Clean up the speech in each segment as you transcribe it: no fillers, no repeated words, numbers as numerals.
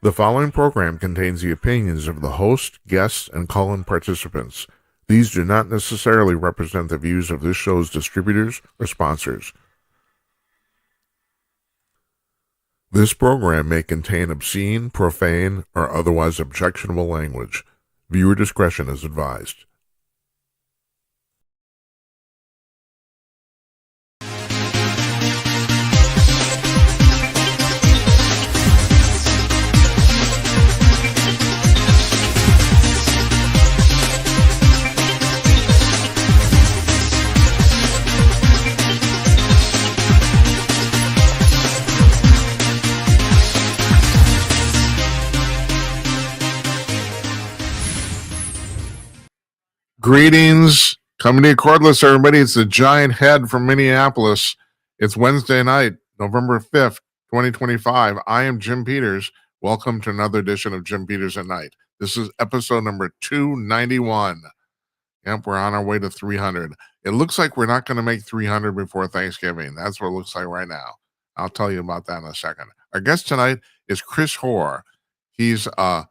The following program contains the opinions of the host, guests, and call-in participants. These do not necessarily represent the views of this show's distributors or sponsors. This program may contain obscene, profane, or otherwise objectionable language. Viewer discretion is advised. Greetings, coming to you cordless, everybody. It's the Giant Head from Minneapolis. It's Wednesday night, November 5th, 2025. I am Jim Peters. Welcome to another edition of Jim Peters at Night. This is episode number 291. Yep, we're on our way to 300. It looks like we're not going to make 300 before Thanksgiving. That's what it looks like right now. I'll tell you about that in a second. Our guest tonight is CHRIS HOAR. He's a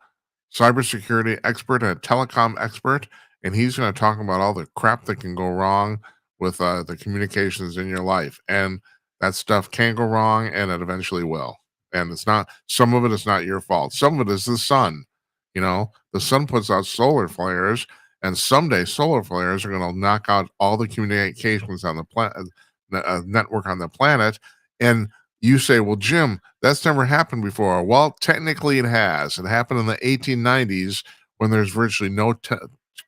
cybersecurity expert and a telecom expert. And he's going to talk about all the crap that can go wrong with the communications in your life. And that stuff can go wrong, and it eventually will. And it's not, some of it is not your fault. Some of it is the sun. You know, the sun puts out solar flares, and someday solar flares are going to knock out all the communications on the network on the planet. And you say, well, Jim, that's never happened before. Well, technically it has. It happened in the 1890s when there's virtually no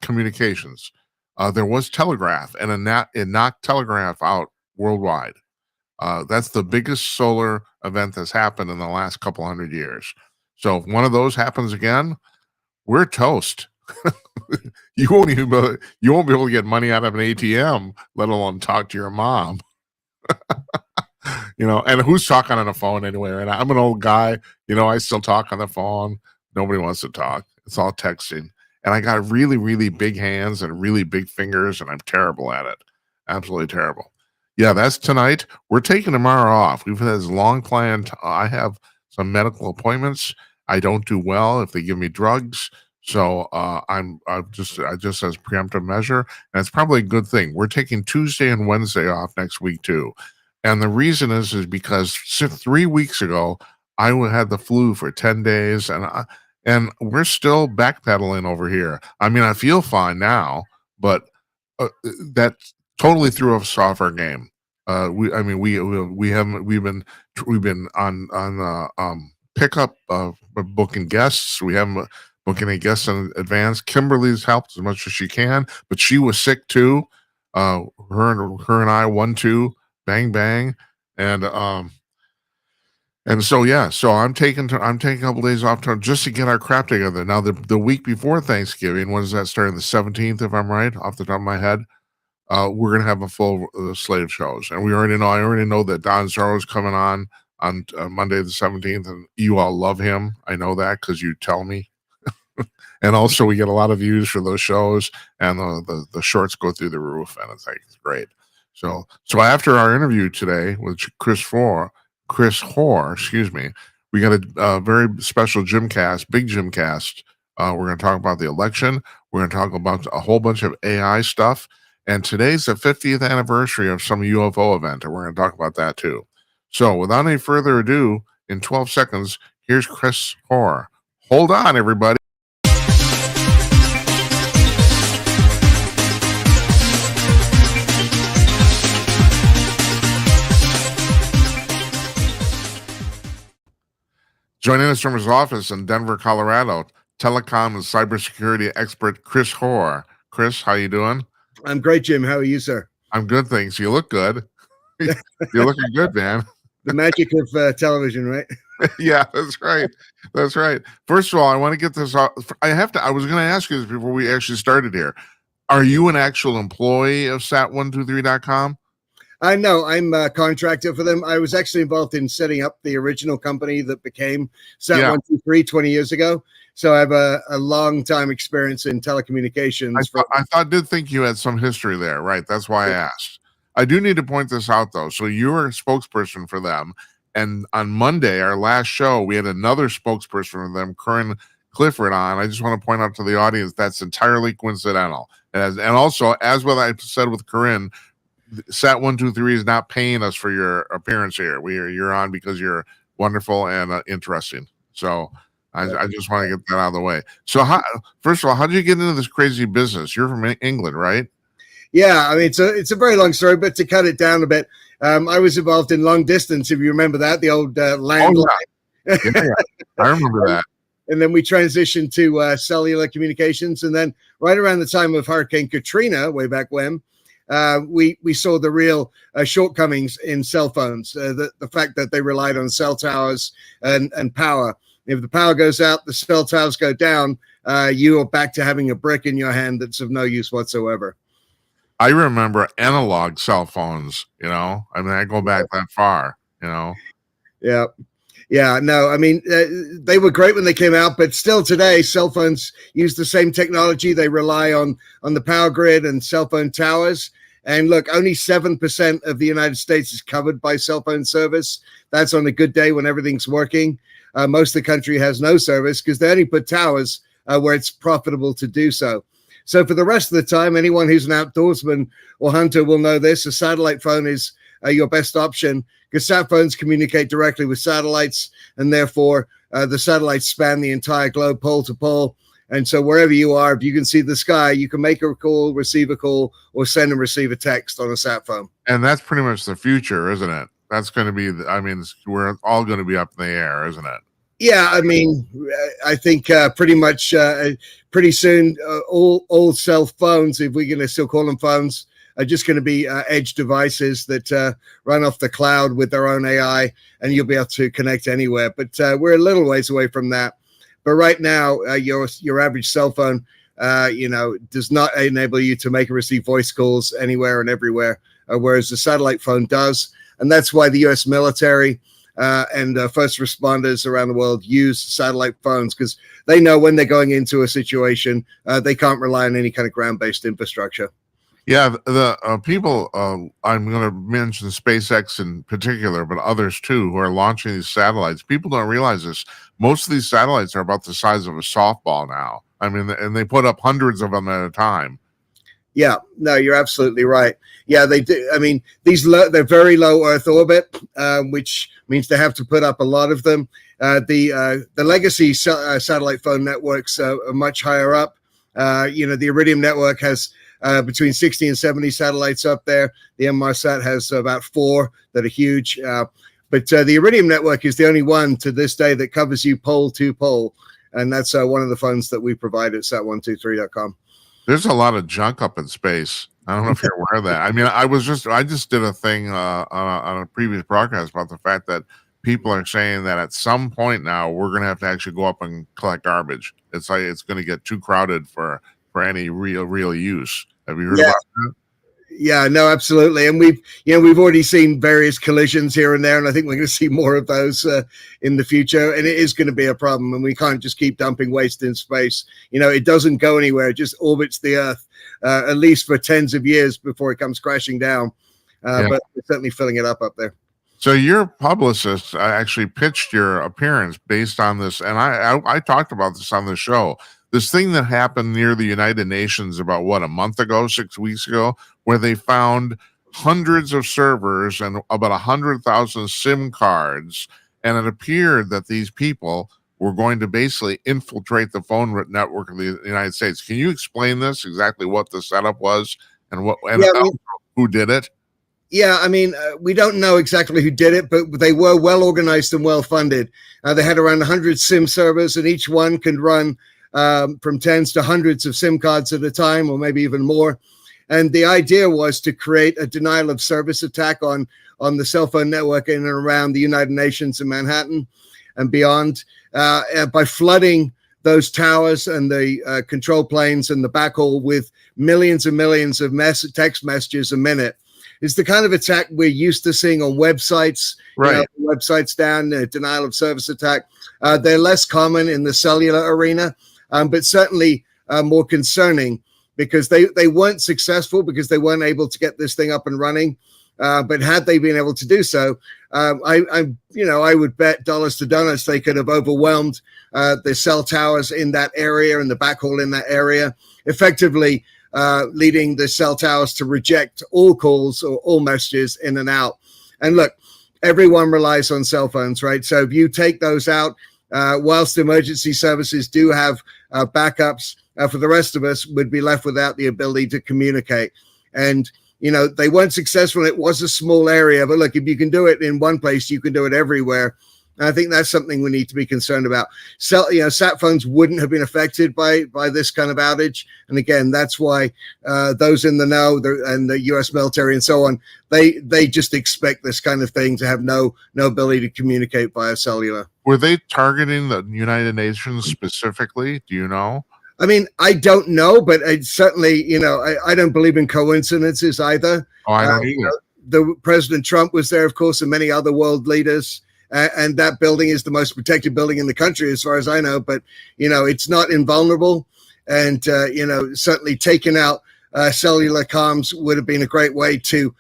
communications. There was telegraph, and it knocked telegraph out worldwide. That's the biggest solar event that's happened in the last couple hundred years. So if one of those happens again, we're toast. You won't be able to get money out of an ATM, let alone talk to your mom. You know, and who's talking on the phone anyway? And I'm an old guy. You know, I still talk on the phone. Nobody wants to talk. It's all texting. And I got really, really big hands and really big fingers, and I'm terrible at it. Absolutely terrible. Yeah, that's tonight. We're taking tomorrow off. We've had this long planned. I have some medical appointments. I don't do well if they give me drugs. So I just as preemptive measure, and it's probably a good thing. We're taking Tuesday and Wednesday off next week too. And the reason is because 3 weeks ago, I had the flu for 10 days, and we're still backpedaling over here. I mean, I feel fine now, but that totally threw us off our game. We've been on pickup booking guests. We haven't booking any guests in advance. Kimberly's helped as much as she can, but she was sick too. Her and I 1-2 bang bang, and so yeah, so I'm taking a couple days off just to get our crap together. Now the week before Thanksgiving, when does that start? The 17th, if I'm right, off the top of my head. We're gonna have a full slate of shows, and I already know that Don Zorro's coming on Monday the 17th, and you all love him. I know that because you tell me. And also, we get a lot of views for those shows, and the shorts go through the roof, and it's great. So after our interview today with CHRIS HOAR, excuse me, we got a very special JimCast, big JimCast. We're going to talk about the election. We're going to talk about a whole bunch of AI stuff. And today's the 50th anniversary of some UFO event, and we're going to talk about that too. So without any further ado, in 12 seconds, here's CHRIS HOAR. Hold on, everybody. Joining us from his office in Denver, Colorado, telecom and cybersecurity expert CHRIS HOAR. Chris, how you doing? I'm great, Jim. How are you, sir? I'm good, thanks. You look good. You're looking good, man. The magic of television, right? Yeah, that's right. That's right. First of all, I want to get this out. I was going to ask you this before we actually started here. Are you an actual employee of sat123.com? No, I'm a contractor for them. I was actually involved in setting up the original company that became Sat123 20 years ago. So I have a long time experience in telecommunications. I did think you had some history there, right? That's why I asked. I do need to point this out, though. So you're a spokesperson for them, And on Monday, our last show, we had another spokesperson from them, Corinne Clifford, on. I just want to point out to the audience that's entirely coincidental. And also, as what I said with Corinne, Sat 123 is not paying us for your appearance here. You're on because you're wonderful and interesting. So I just want to get that out of the way. So first of all, how did you get into this crazy business? You're from England, right? Yeah, I mean, it's a very long story, but to cut it down a bit, I was involved in long distance, if you remember that, the old landline. Oh, yeah. I remember that. And then we transitioned to cellular communications. And then right around the time of Hurricane Katrina, way back when, we saw the real shortcomings in cell phones, the fact that they relied on cell towers and power. If the power goes out, the cell towers go down, you are back to having a brick in your hand that's of no use whatsoever. I remember analog cell phones, I mean, I go back that far, Yeah. Yeah, no, I mean, they were great when they came out, but still today, cell phones use the same technology. They rely on the power grid and cell phone towers. And look, only 7% of the United States is covered by cell phone service. That's on a good day when everything's working. Most of the country has no service because they only put towers where it's profitable to do so. So for the rest of the time, anyone who's an outdoorsman or hunter will know this. A satellite phone is your best option because sat phones communicate directly with satellites, and therefore the satellites span the entire globe, pole to pole. And so wherever you are, if you can see the sky, you can make a call, receive a call, or send and receive a text on a sat phone. And that's pretty much the future, isn't it? That's going to be, we're all going to be up in the air, isn't it? Yeah, I mean, I think pretty much pretty soon all cell phones, if we're going to still call them phones, are just going to be edge devices that run off the cloud with their own AI, and you'll be able to connect anywhere. But we're a little ways away from that. But right now, your average cell phone, does not enable you to make and receive voice calls anywhere and everywhere, whereas the satellite phone does. And that's why the U.S. military and first responders around the world use satellite phones, because they know when they're going into a situation, they can't rely on any kind of ground-based infrastructure. Yeah, the people, I'm going to mention SpaceX in particular, but others too, who are launching these satellites. People don't realize this. Most of these satellites are about the size of a softball now. I mean, and they put up hundreds of them at a time. Yeah, no, you're absolutely right. Yeah, they do. I mean, they're very low Earth orbit, which means they have to put up a lot of them. The legacy satellite phone networks are much higher up. The Iridium network has between 60 and 70 satellites up there. The Inmarsat has about 4 that are huge. But the Iridium network is the only one to this day that covers you pole to pole. And that's one of the phones that we provide at sat123.com. There's a lot of junk up in space. I don't know if you're aware of that. I mean, I just did a thing on a previous broadcast about the fact that people are saying that at some point now we're going to have to actually go up and collect garbage. It's like it's going to get too crowded for any real use. Have you heard about that? Yeah, no, absolutely. And we've already seen various collisions here and there, and I think we're going to see more of those in the future. And it is going to be a problem, and we can't just keep dumping waste in space. It doesn't go anywhere; it just orbits the Earth at least for tens of years before it comes crashing down. But we're certainly filling it up there. So your publicist actually pitched your appearance based on this, and I talked about this on the show. This thing that happened near the United Nations about a month ago, 6 weeks ago, where they found hundreds of servers and about 100,000 SIM cards, and it appeared that these people were going to basically infiltrate the phone network of the United States. Can you explain this, exactly what the setup was and who did it? Yeah, I mean, we don't know exactly who did it, but they were well organized and well funded. They had around 100 SIM servers, and each one can run from tens to hundreds of SIM cards at a time, or maybe even more. And the idea was to create a denial of service attack on the cell phone network in and around the United Nations in Manhattan and beyond by flooding those towers and the control planes and the backhaul with millions and millions of text messages a minute. It's the kind of attack we're used to seeing on websites, right? Websites down, denial of service attack. They're less common in the cellular arena, but certainly more concerning because they weren't successful because they weren't able to get this thing up and running. But had they been able to do so, I would bet dollars to donuts they could have overwhelmed the cell towers in that area and the backhaul in that area, effectively leading the cell towers to reject all calls or all messages in and out. And look, everyone relies on cell phones, right? So if you take those out, whilst emergency services do have backups, for the rest of us would be left without the ability to communicate. And they weren't successful. It was a small area, but look, if you can do it in one place, you can do it everywhere. And I think that's something we need to be concerned about. Sat phones wouldn't have been affected by this kind of outage. And again, that's why those in the know and the U.S. military and so on, they just expect this kind of thing to have no ability to communicate via cellular. Were they targeting the United Nations specifically? Do you know? I mean, I don't know, but I certainly, I don't believe in coincidences either. Oh, I don't either. The President Trump was there, of course, and many other world leaders. And that building is the most protected building in the country, as far as I know. But, it's not invulnerable. And, certainly taking out cellular comms would have been a great way to,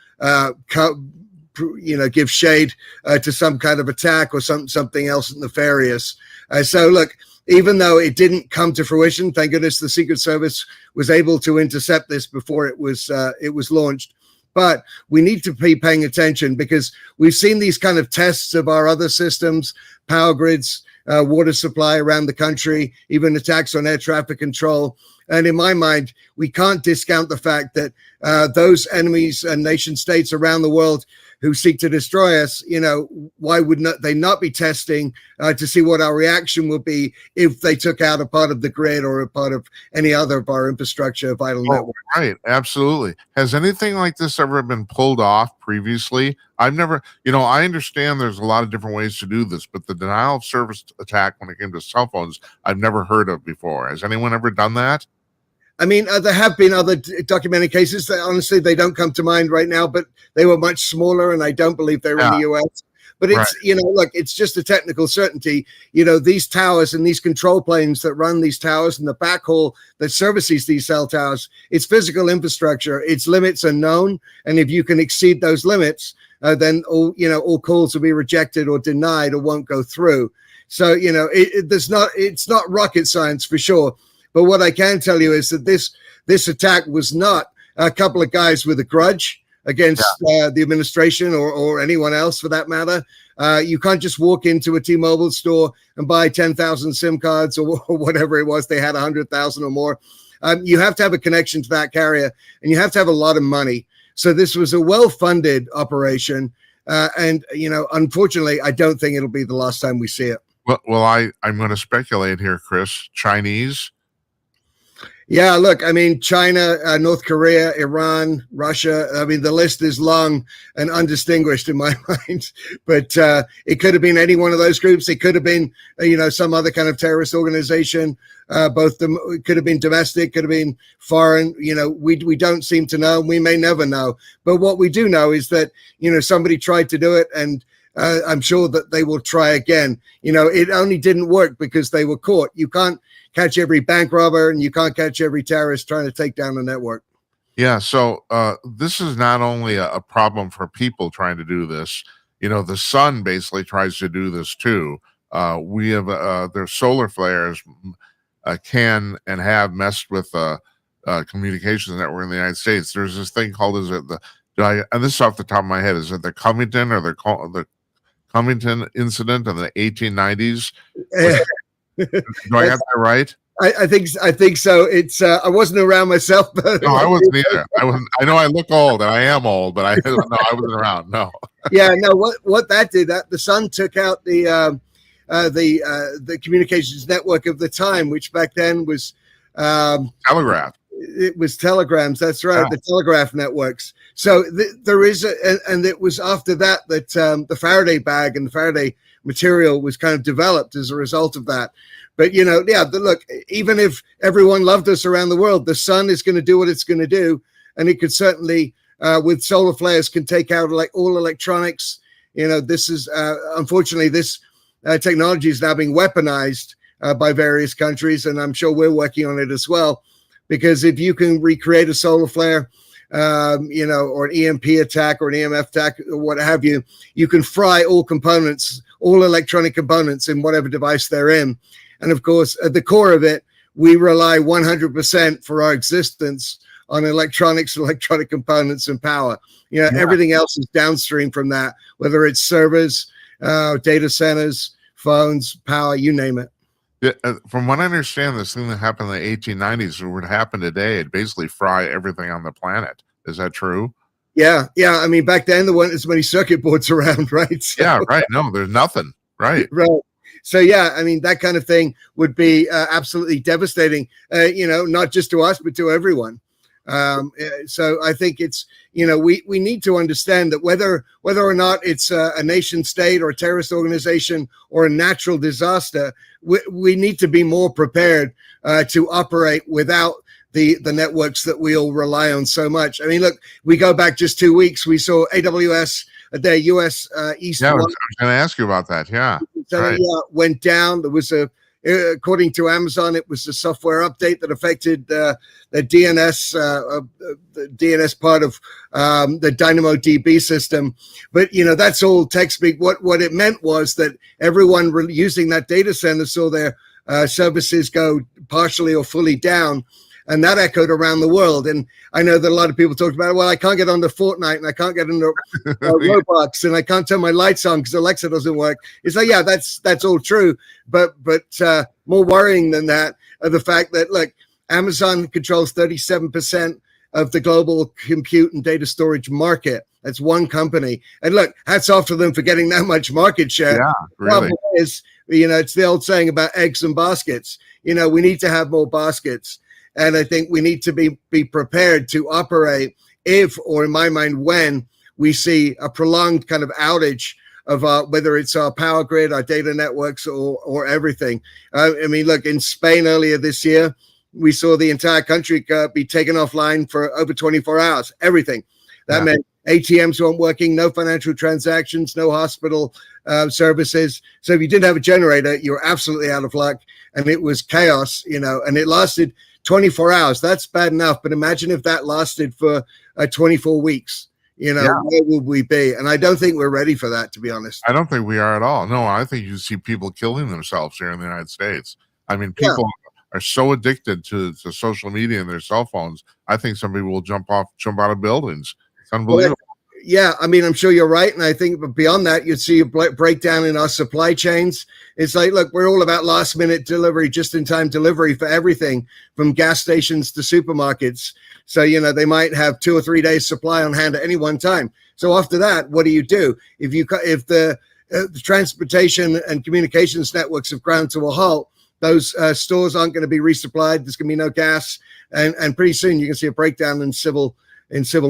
give shade to some kind of attack or something else nefarious. So, look, even though it didn't come to fruition, thank goodness the Secret Service was able to intercept this before it was launched. But we need to be paying attention because we've seen these kind of tests of our other systems, power grids, water supply around the country, even attacks on air traffic control. And in my mind, we can't discount the fact that those enemies and nation states around the world who seek to destroy us, why would they not be testing to see what our reaction would be if they took out a part of the grid or a part of any other of our infrastructure, vital network? Right, absolutely. Has anything like this ever been pulled off previously? I've never, I understand there's a lot of different ways to do this, but the denial of service attack when it came to cell phones, I've never heard of before. Has anyone ever done that? I mean, there have been other documented cases that honestly, they don't come to mind right now, but they were much smaller and I don't believe they were in the US. But it's, look, it's just a technical certainty. These towers and these control planes that run these towers and the backhaul that services these cell towers, it's physical infrastructure. Its limits are known. And if you can exceed those limits, then all calls will be rejected or denied or won't go through. So, it's not rocket science for sure. But what I can tell you is that this attack was not a couple of guys with a grudge against the administration or anyone else for that matter. You can't just walk into a T-Mobile store and buy 10,000 SIM cards or whatever it was. They had 100,000 or more. You have to have a connection to that carrier and you have to have a lot of money. So this was a well-funded operation. And unfortunately, I don't think it'll be the last time we see it. Well, I'm going to speculate here, Chris. Chinese. Yeah, look, I mean, China, North Korea, Iran, Russia. I mean, the list is long and undistinguished in my mind. But it could have been any one of those groups. It could have been, some other kind of terrorist organization. It could have been domestic, could have been foreign. We don't seem to know. We may never know. But what we do know is that, somebody tried to do it and I'm sure that they will try again. It only didn't work because they were caught. You can't catch every bank robber and you can't catch every terrorist trying to take down a network. Yeah. So this is not only a problem for people trying to do this. The sun basically tries to do this too. We have their solar flares can and have messed with communications network in the United States. There's this thing called, and this is off the top of my head, is it the Covington or the Covington incident in the 1890s? Do I have that right? I think so. It's I wasn't around myself, but no, I wasn't either. I know I look old, and I am old, but I wasn't around. No. Yeah, no. What that did, that the sun took out the communications network of the time, which back then was telegraph. It was telegrams. That's right, the telegraph networks. So there is, and it was after that the Faraday bag and the Faraday material was kind of developed as a result of that. But look, even if everyone loved us around the world, the sun is going to do what it's going to do, and it could certainly, with solar flares, can take out like all electronics. This is unfortunately this technology is now being weaponized by various countries, and I'm sure we're working on it as well. Because if you can recreate a solar flare or an EMP attack or an EMF attack or what have you, you can fry all components, all electronic components in whatever device they're in. And of course, at the core of it, we rely 100% for our existence on electronics, electronic components, and power. Everything else is downstream from that, whether it's servers, data centers, phones, power, you name it. Yeah, from what I understand, this thing that happened in the 1890s would happen today. It'd basically fry everything on the planet. Is that true? Yeah. I mean, back then there weren't as many circuit boards around, right? So, yeah, right. No, there's nothing. Right. Right. So, yeah, I mean, that kind of thing would be absolutely devastating, not just to us, but to everyone. So I think it's, we need to understand that whether or not it's a nation state or a terrorist organization or a natural disaster, we need to be more prepared to operate without the networks that we all rely on so much. I mean, look, we go back just 2 weeks, we saw AWS, their US East. Yeah, I was going to ask you about that. Yeah. Right. Went down. There was according to Amazon, it was a software update that affected the DNS part of the DynamoDB system. But, that's all tech speak. What it meant was that everyone using that data center saw their services go partially or fully down. And that echoed around the world. And I know that a lot of people talked about, well, I can't get onto Fortnite and I can't get into Roblox and I can't turn my lights on because Alexa doesn't work. It's like, yeah, that's all true. But more worrying than that are the fact that, look, Amazon controls 37% of the global compute and data storage market. That's one company. And look, hats off to them for getting that much market share. Yeah, really. The problem is, it's the old saying about eggs and baskets. We need to have more baskets. And I think we need to be prepared to operate if, or in my mind, when we see a prolonged kind of outage of whether it's our power grid, our data networks, or everything. I mean, look, in Spain earlier this year, we saw the entire country be taken offline for over 24 hours, everything. That meant ATMs weren't working, no financial transactions, no hospital services. So if you didn't have a generator, you're absolutely out of luck. And it was chaos, and it lasted 24 hours. That's bad enough. But imagine if that lasted for 24 weeks, where would we be? And I don't think we're ready for that, to be honest. I don't think we are at all. No, I think you see people killing themselves here in the United States. I mean, people are so addicted to social media and their cell phones. I think somebody will jump out of buildings. It's unbelievable. Yeah, I mean, I'm sure you're right. And I think beyond that, you'd see a breakdown in our supply chains. It's like, look, we're all about last minute delivery, just in time delivery for everything from gas stations to supermarkets. So, they might have 2 or 3 days supply on hand at any one time. So after that, what do? If the transportation and communications networks have ground to a halt, those stores aren't going to be resupplied. There's going to be no gas. And pretty soon you can see a breakdown in civil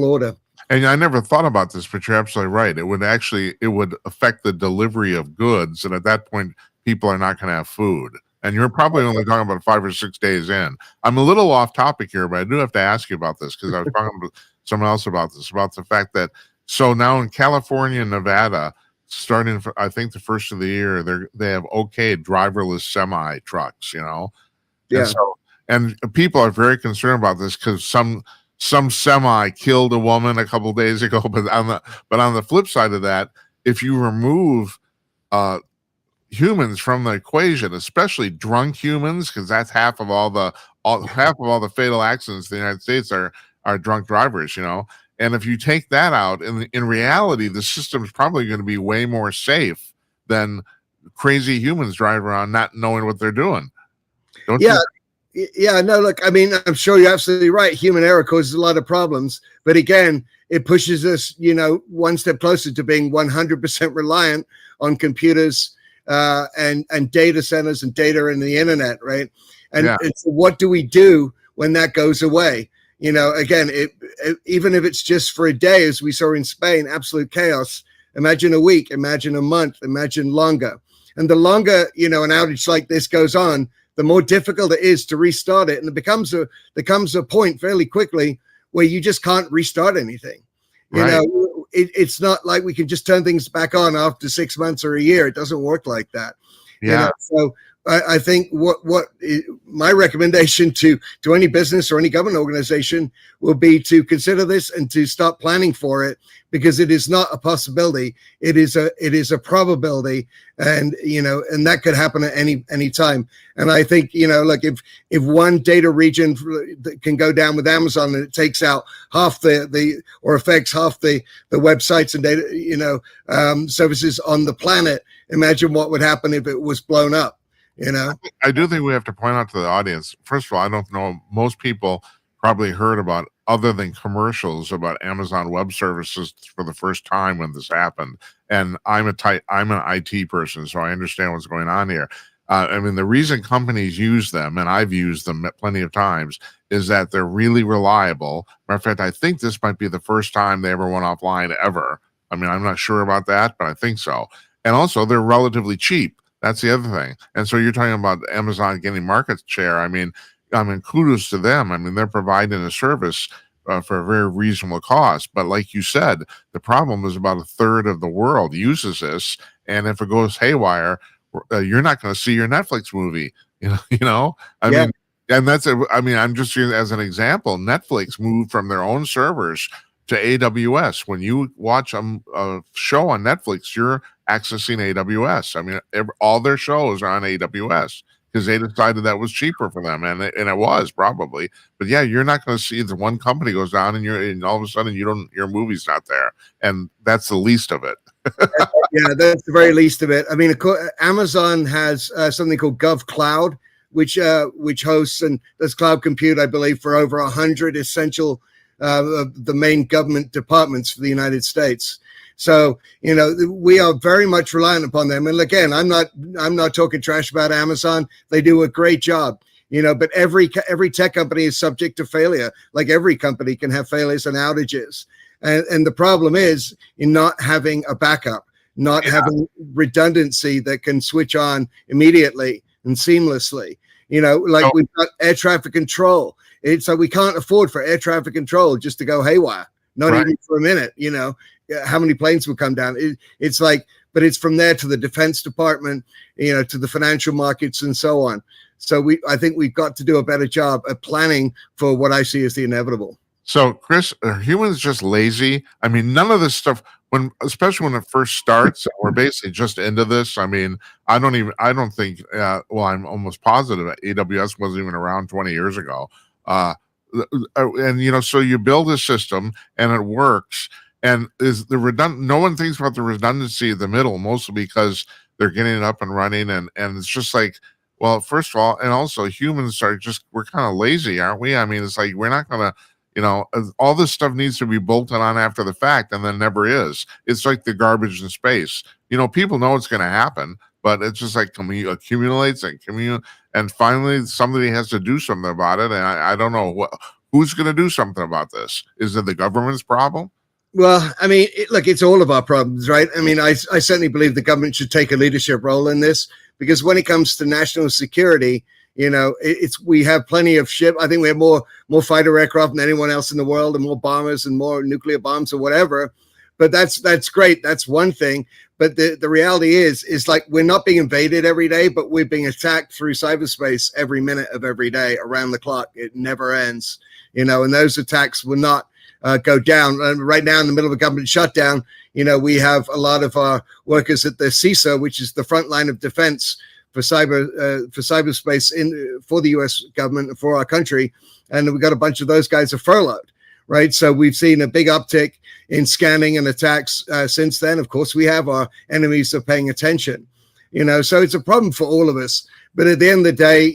order. And I never thought about this, but you're absolutely right. It would affect the delivery of goods. And at that point, people are not going to have food. And you're probably only talking about 5 or 6 days in. I'm a little off topic here, but I do have to ask you about this because I was talking to someone else about the fact that, so now in California and Nevada, starting for, I think the first of the year, they have driverless semi trucks, Yeah. And people are very concerned about this because some semi killed a woman a couple of days ago. But on the flip side of that, if you remove humans from the equation, especially drunk humans, because that's half of all the fatal accidents in the United States are drunk drivers, And if you take that out, in reality, the system is probably going to be way more safe than crazy humans driving around not knowing what they're doing. Don't you? Yeah, no, look, I mean, I'm sure you're absolutely right. Human error causes a lot of problems. But again, it pushes us, one step closer to being 100% reliant on computers and data centers and data in the internet, right? And so what do we do when that goes away? Again, even if it's just for a day, as we saw in Spain, absolute chaos. Imagine a week, imagine a month, imagine longer. And the longer, an outage like this goes on, the more difficult it is to restart it. And it becomes a point fairly quickly where you just can't restart anything. It's not like we can just turn things back on after 6 months or a year. It doesn't work like that. Yeah. So I think my recommendation to any business or any government organization will be to consider this and to start planning for it, because it is not a possibility. It is a probability, and that could happen at any time. And I think, look, if one data region can go down with Amazon and it takes out half or affects half the websites and data, services on the planet, imagine what would happen if it was blown up. I do think we have to point out to the audience, first of all, I don't know, most people probably heard about, other than commercials, about Amazon Web Services for the first time when this happened. And I'm an IT person, so I understand what's going on here. I mean, the reason companies use them, and I've used them plenty of times, is that they're really reliable. Matter of fact, I think this might be the first time they ever went offline ever. I mean, I'm not sure about that, but I think so. And also, they're relatively cheap. That's the other thing. And so you're talking about Amazon getting market share. I mean, kudos to them. I mean, they're providing a service for a very reasonable cost. But like you said, the problem is about a third of the world uses this. And if it goes haywire, you're not going to see your Netflix movie. I mean, and I'm just using as an example. Netflix moved from their own servers to AWS. When you watch a show on Netflix, you're accessing AWS. I mean, all their shows are on AWS because they decided that was cheaper for them, and it was probably. But yeah, you're not going to see the one company goes down, and all of a sudden your movie's not there, and that's the least of it. Yeah, that's the very least of it. I mean, Amazon has something called GovCloud, which hosts and does cloud compute, I believe, for over 100 essential the main government departments for the United States. So, we are very much reliant upon them. And again, I'm not talking trash about Amazon. They do a great job, but every tech company is subject to failure. Like every company can have failures and outages. And the problem is in not having a backup, not having redundancy that can switch on immediately and seamlessly. We've got air traffic control. It's like we can't afford for air traffic control just to go haywire, not even for a minute. How many planes will come down? It's like, but it's from there to the Defense Department, to the financial markets and so on. So I think we've got to do a better job at planning for what I see as the inevitable. So, Chris, are humans just lazy? I mean, none of this stuff, especially when it first starts, we're basically just into this. I mean, I don't think, I'm almost positive that AWS wasn't even around 20 years ago. So you build a system and it works, and no one thinks about the redundancy in the middle, mostly because they're getting it up and running, and it's just like, well, first of all, and also humans we're kind of lazy, aren't we? I mean, it's like we're not gonna, all this stuff needs to be bolted on after the fact, and then never is. It's like the garbage in space. People know it's going to happen, but it's just like accumulates and finally somebody has to do something about it. And I don't know who's going to do something about this. Is it the government's problem? Well, I mean, it's all of our problems, right? I mean, I certainly believe the government should take a leadership role in this, because when it comes to national security, we have plenty of ship. I think we have more fighter aircraft than anyone else in the world, and more bombers and more nuclear bombs or whatever. But that's great. That's one thing. But the reality is like we're not being invaded every day, but we're being attacked through cyberspace every minute of every day, around the clock. It never ends, and those attacks will not go down. And right now, in the middle of a government shutdown, we have a lot of our workers at the CISA, which is the front line of defense for cyberspace for the U.S. government and for our country, and we've got a bunch of those guys are furloughed, right? So we've seen a big uptick in scanning and attacks since then. Of course, we have our enemies are paying attention, so it's a problem for all of us. But at the end of the day,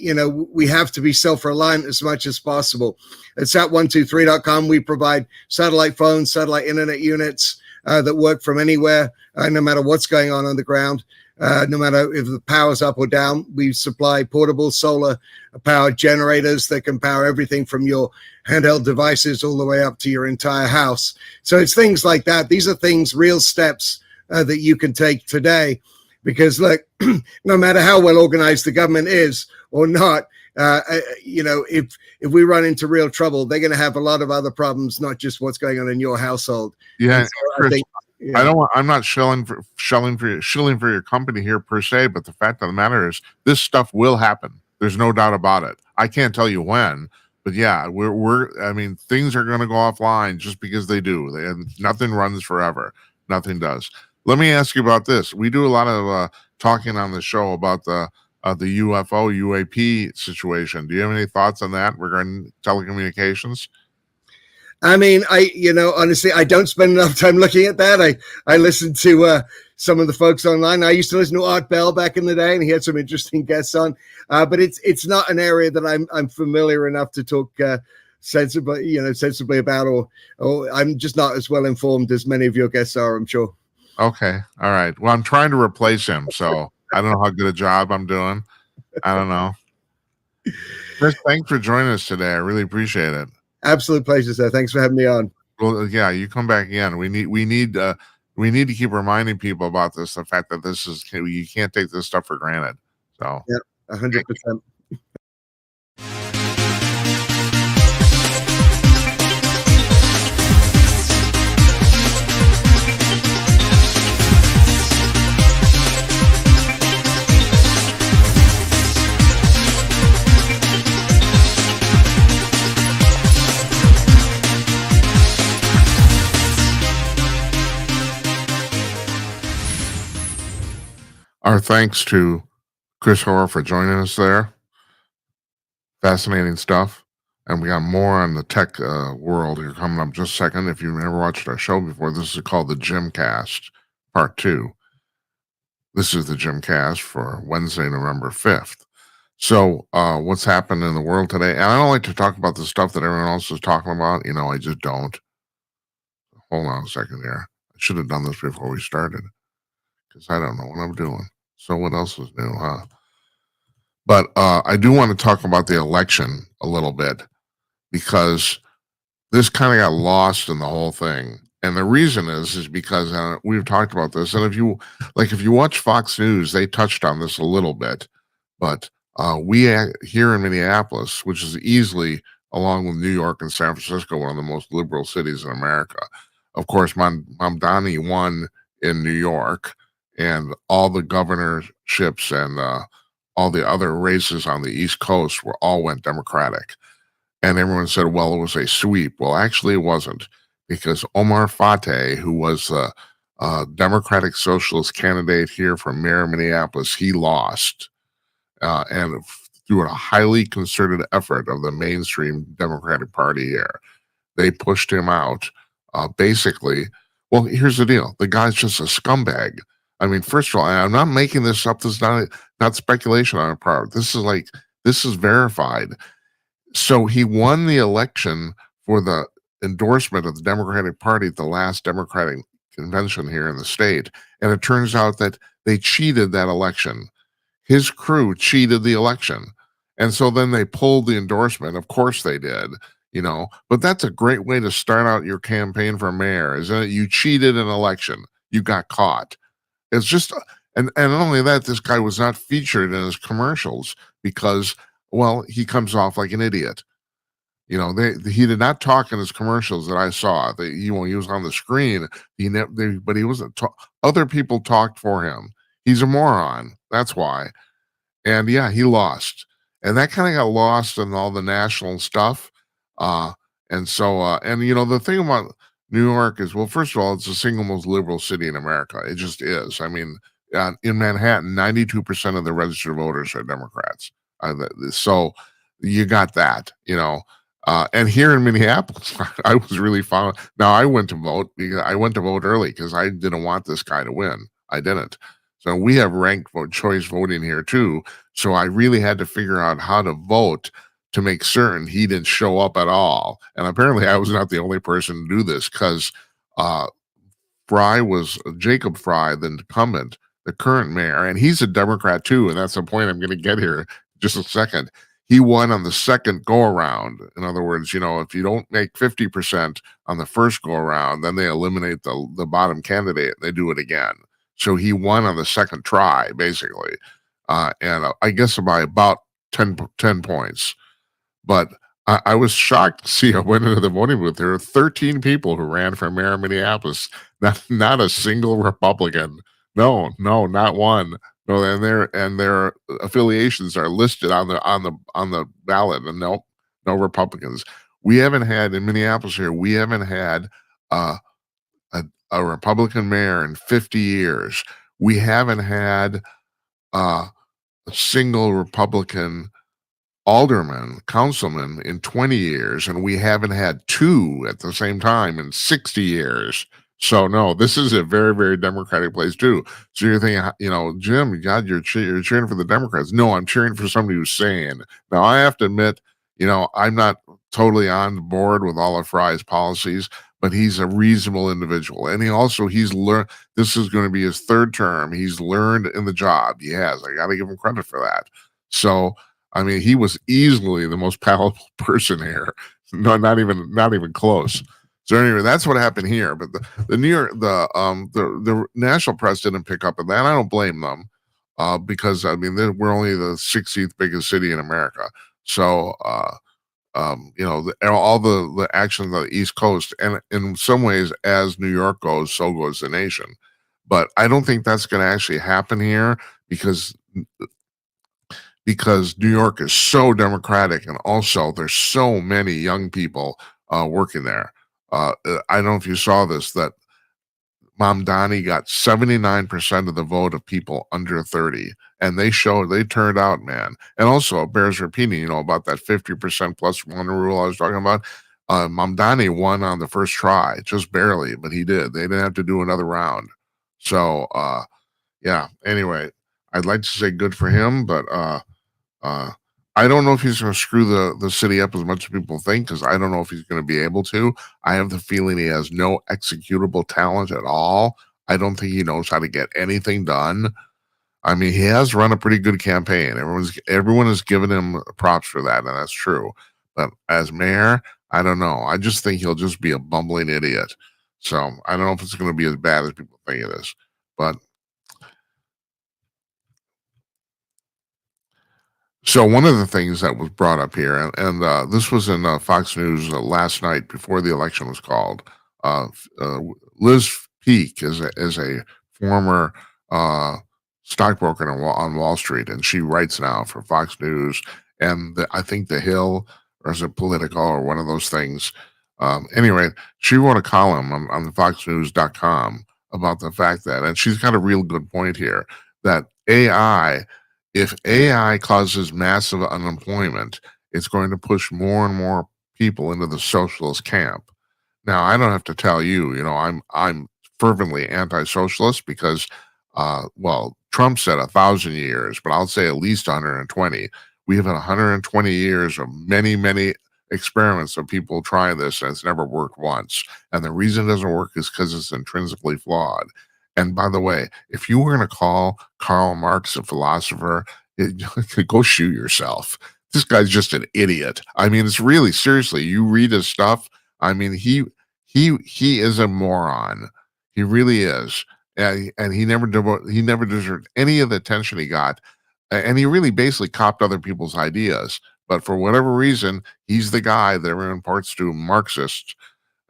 we have to be self-reliant as much as possible. At sat123.com, we provide satellite phones, satellite internet units that work from anywhere, no matter what's going on the ground. No matter if the power's up or down. We supply portable solar powered generators that can power everything from your handheld devices all the way up to your entire house. So it's things like that. These are real steps that you can take today, because look, no matter how well organized the government is or not, if we run into real trouble, they're going to have a lot of other problems, not just what's going on in your household. Yeah, so I think I don't want, I'm not shilling for your company here per se, but the fact of the matter is this stuff will happen. There's no doubt about it. I can't tell you when, but yeah, I mean, things are going to go offline just because they do. Nothing runs forever. Nothing does. Let me ask you about this. We do a lot of talking on the show about the UFO UAP situation. Do you have any thoughts on that regarding telecommunications? I mean, honestly, I don't spend enough time looking at that. I listen to some of the folks online. I used to listen to Art Bell back in the day, and he had some interesting guests on. But it's not an area that I'm familiar enough to talk sensibly about, or I'm just not as well informed as many of your guests are, I'm sure. Okay, all right. Well, I'm trying to replace him, so I don't know how good a job I'm doing. I don't know. Chris, thanks for joining us today. I really appreciate it. Absolute pleasure, sir. Thanks for having me on. Well, yeah, you come back again. We need to keep reminding people about this. The fact that you can't take this stuff for granted. So yeah, 100%. Our thanks to CHRIS HOAR for joining us there. Fascinating stuff. And we got more on the tech world here coming up just a second. If you've never watched our show before, this is called the JimCast Part 2. This is the JimCast for Wednesday, November 5th. So what's happened in the world today? And I don't like to talk about the stuff that everyone else is talking about. I just don't. Hold on a second here. I should have done this before we started because I don't know what I'm doing. So what else is new, huh? But I do want to talk about the election a little bit because this kind of got lost in the whole thing. And the reason is because we've talked about this. And if you watch Fox News, they touched on this a little bit. But we here in Minneapolis, which is easily, along with New York and San Francisco, one of the most liberal cities in America. Of course, Mamdani won in New York, and all the governorships and all the other races on the East Coast all went Democratic. And everyone said, well, it was a sweep. Well, actually, it wasn't, because Omar Fateh, who was the Democratic Socialist candidate here from mayor of Minneapolis, he lost. And through a highly concerted effort of the mainstream Democratic Party here, they pushed him out. Basically, well, here's the deal. The guy's just a scumbag. I mean, first of all, I'm not making this up. This is not speculation on our part. This is verified. So he won the election for the endorsement of the Democratic Party at the last Democratic convention here in the state. And it turns out that they cheated that election. His crew cheated the election. And so then they pulled the endorsement. Of course they did, but that's a great way to start out your campaign for mayor, isn't it? You cheated an election. You got caught. It's just, and not only that, this guy was not featured in his commercials because, well, he comes off like an idiot. He did not talk in his commercials that I saw. He was on the screen. But he wasn't. Other people talked for him. He's a moron. That's why. And yeah, he lost, and that kind of got lost in all the national stuff. And the thing about New York is, well, first of all, it's the single most liberal city in America. It just is. I mean, in Manhattan, 92% of the registered voters are Democrats. So you got that, and here in Minneapolis, I was really found. Now I went to vote because I went to vote early because I didn't want this guy to win. I didn't. So we have ranked choice voting here too. So I really had to figure out how to vote to make certain he didn't show up at all. And apparently I was not the only person to do this because Jacob Fry, the incumbent, the current mayor, and he's a Democrat too. And that's the point I'm going to get here in just a second. He won on the second go around. In other words, if you don't make 50% on the first go around, then they eliminate the bottom candidate and they do it again. So he won on the second try, basically. And I guess by about 10 points. But I was shocked to see I went into the voting booth. There were 13 people who ran for mayor of Minneapolis. Not a single Republican. No, no, not one. No, and their affiliations are listed on the ballot, and no Republicans. We haven't had in Minneapolis here. We haven't had uh, a a Republican mayor in 50 years. We haven't had uh, a single Republican alderman, councilman in 20 years, and we haven't had two at the same time in 60 years. So no, this is a very, very Democratic place too. So you're thinking, Jim, God, you're cheering for the Democrats. No, I'm cheering for somebody who's sane. Now I have to admit, I'm not totally on board with all of Fry's policies, but he's a reasonable individual, and he's learned. This is going to be his third term. He's learned in the job. He has. I got to give him credit for that. So I mean, he was easily the most palatable person here. No, not even close. So anyway, that's what happened here. But the New York, the national press didn't pick up on that. I don't blame them, because I mean we're only the 16th biggest city in America. So all the actions on the East Coast, and in some ways, as New York goes, so goes the nation. But I don't think that's going to actually happen here because New York is so democratic, and also there's so many young people working there. I don't know if you saw this, that Mamdani got 79% of the vote of people under 30, and they turned out, man. And also, it bears repeating, about that 50% plus one rule I was talking about. Mamdani won on the first try, just barely, but he did. They didn't have to do another round. So, yeah. Anyway, I'd like to say good for him, but uh, I don't know if he's going to screw the city up as much as people think, because I don't know if he's going to be able to. I have the feeling he has no executable talent at all. I don't think he knows how to get anything done. I mean, he has run a pretty good campaign. Everyone has given him props for that, and that's true. But as mayor, I don't know. I just think he'll just be a bumbling idiot. So I don't know if it's going to be as bad as people think it is. But so one of the things that was brought up here, and this was in Fox News last night before the election was called. Uh, Liz Peek is a former stockbroker on Wall Street, and she writes now for Fox News, and I think The Hill, or is it Politico, or one of those things. Anyway, she wrote a column on the FoxNews.com about the fact that, and she's got a real good point here, that if AI causes massive unemployment, it's going to push more and more people into the socialist camp. Now, I don't have to tell you, I'm fervently anti-socialist because, well, Trump said 1,000 years, but I'll say at least 120. We have had 120 years of many, many experiments of people trying this, and it's never worked once. And the reason it doesn't work is because it's intrinsically flawed. And by the way, if you were going to call Karl Marx a philosopher, go shoot yourself. This guy's just an idiot. I mean, it's really, seriously, you read his stuff. I mean, he is a moron. He really is. And he never deserved any of the attention he got. And he really basically copied other people's ideas. But for whatever reason, he's the guy that everyone reports to Marxist.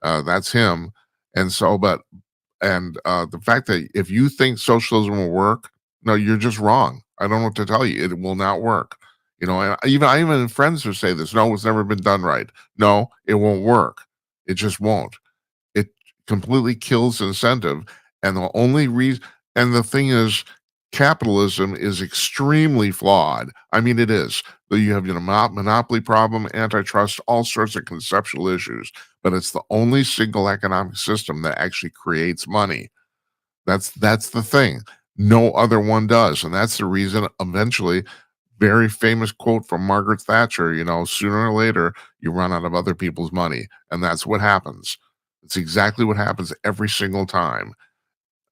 That's him. And so, the fact that if you think socialism will work, no, you're just wrong. I don't know what to tell you. It will not work. And I even friends who say this. No, it's never been done right. No, it won't work. It just won't. It completely kills incentive. And the only reason, and the thing is, capitalism is extremely flawed. I mean, it is. You have your monopoly problem, antitrust, all sorts of conceptual issues, but it's the only single economic system that actually creates money. That's the thing. No other one does, and that's the reason. Eventually, very famous quote from Margaret Thatcher. Sooner or later, you run out of other people's money, and that's what happens. It's exactly what happens every single time.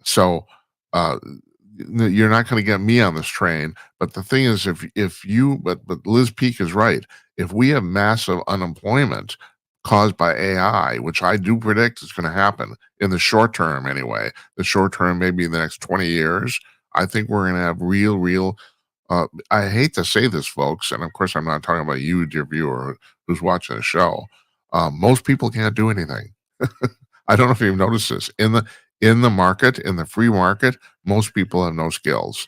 So, uh, you're not going to get me on this train. But the thing is, but Liz Peek is right. If we have massive unemployment caused by AI, which I do predict is going to happen in the short term anyway, maybe in the next 20 years, I think we're going to have real I hate to say this, folks, and of course, I'm not talking about you, dear viewer, who's watching the show. Most people can't do anything. I don't know if you've noticed this in the market, in the free market. Most people have no skills.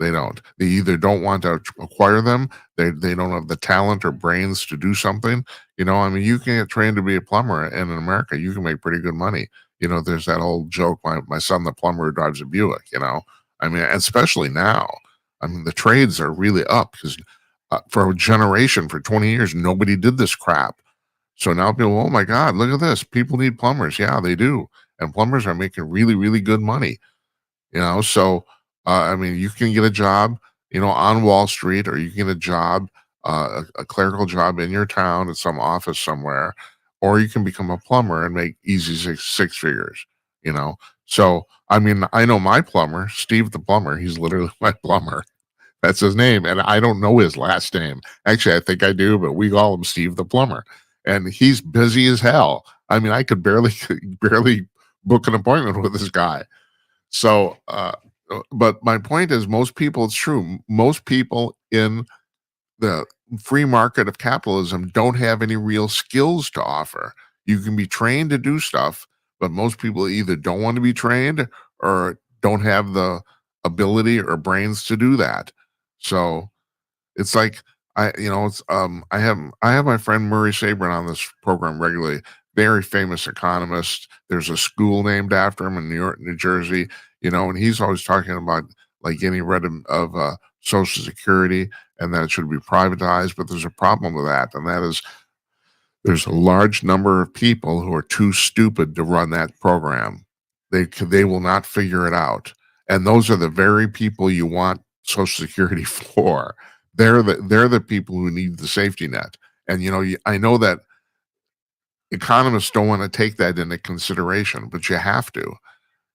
They don't. They either don't want to acquire them. They don't have the talent or brains to do something. I mean, you can get trained to be a plumber, and in America, you can make pretty good money. There's that old joke, my son, the plumber who drives a Buick. I mean, especially now. I mean, the trades are really up because for a generation, for 20 years, nobody did this crap. So now people, oh my God, look at this. People need plumbers. Yeah, they do. And plumbers are making really, really good money. So I mean, you can get a job, on Wall Street, or you can get a job, a clerical job in your town at some office somewhere, or you can become a plumber and make easy six figures. So I mean, I know my plumber, Steve the plumber. He's literally my plumber. That's his name, and I don't know his last name. Actually, I think I do, but we call him Steve the plumber, and he's busy as hell. I mean, I could barely book an appointment with this guy. So, but my point is, most people, it's true. Most people in the free market of capitalism don't have any real skills to offer. You can be trained to do stuff, but most people either don't want to be trained or don't have the ability or brains to do that. So it's like I have my friend Murray Sabrin on this program regularly. Very famous economist. There's a school named after him in New York, New Jersey. And he's always talking about like getting rid of Social Security and that it should be privatized. But there's a problem with that, and that is there's a large number of people who are too stupid to run that program. They will not figure it out, and those are the very people you want Social Security for. They're the people who need the safety net. And I know that economists don't want to take that into consideration, but you have to.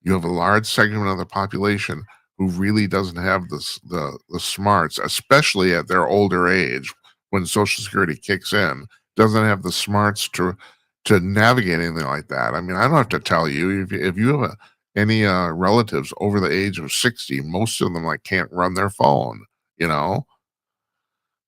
You have a large segment of the population who really doesn't have the smarts, especially at their older age when Social Security kicks in, doesn't have the smarts to navigate anything like that. I mean, I don't have to tell you if you have any relatives over the age of 60, most of them can't run their phone.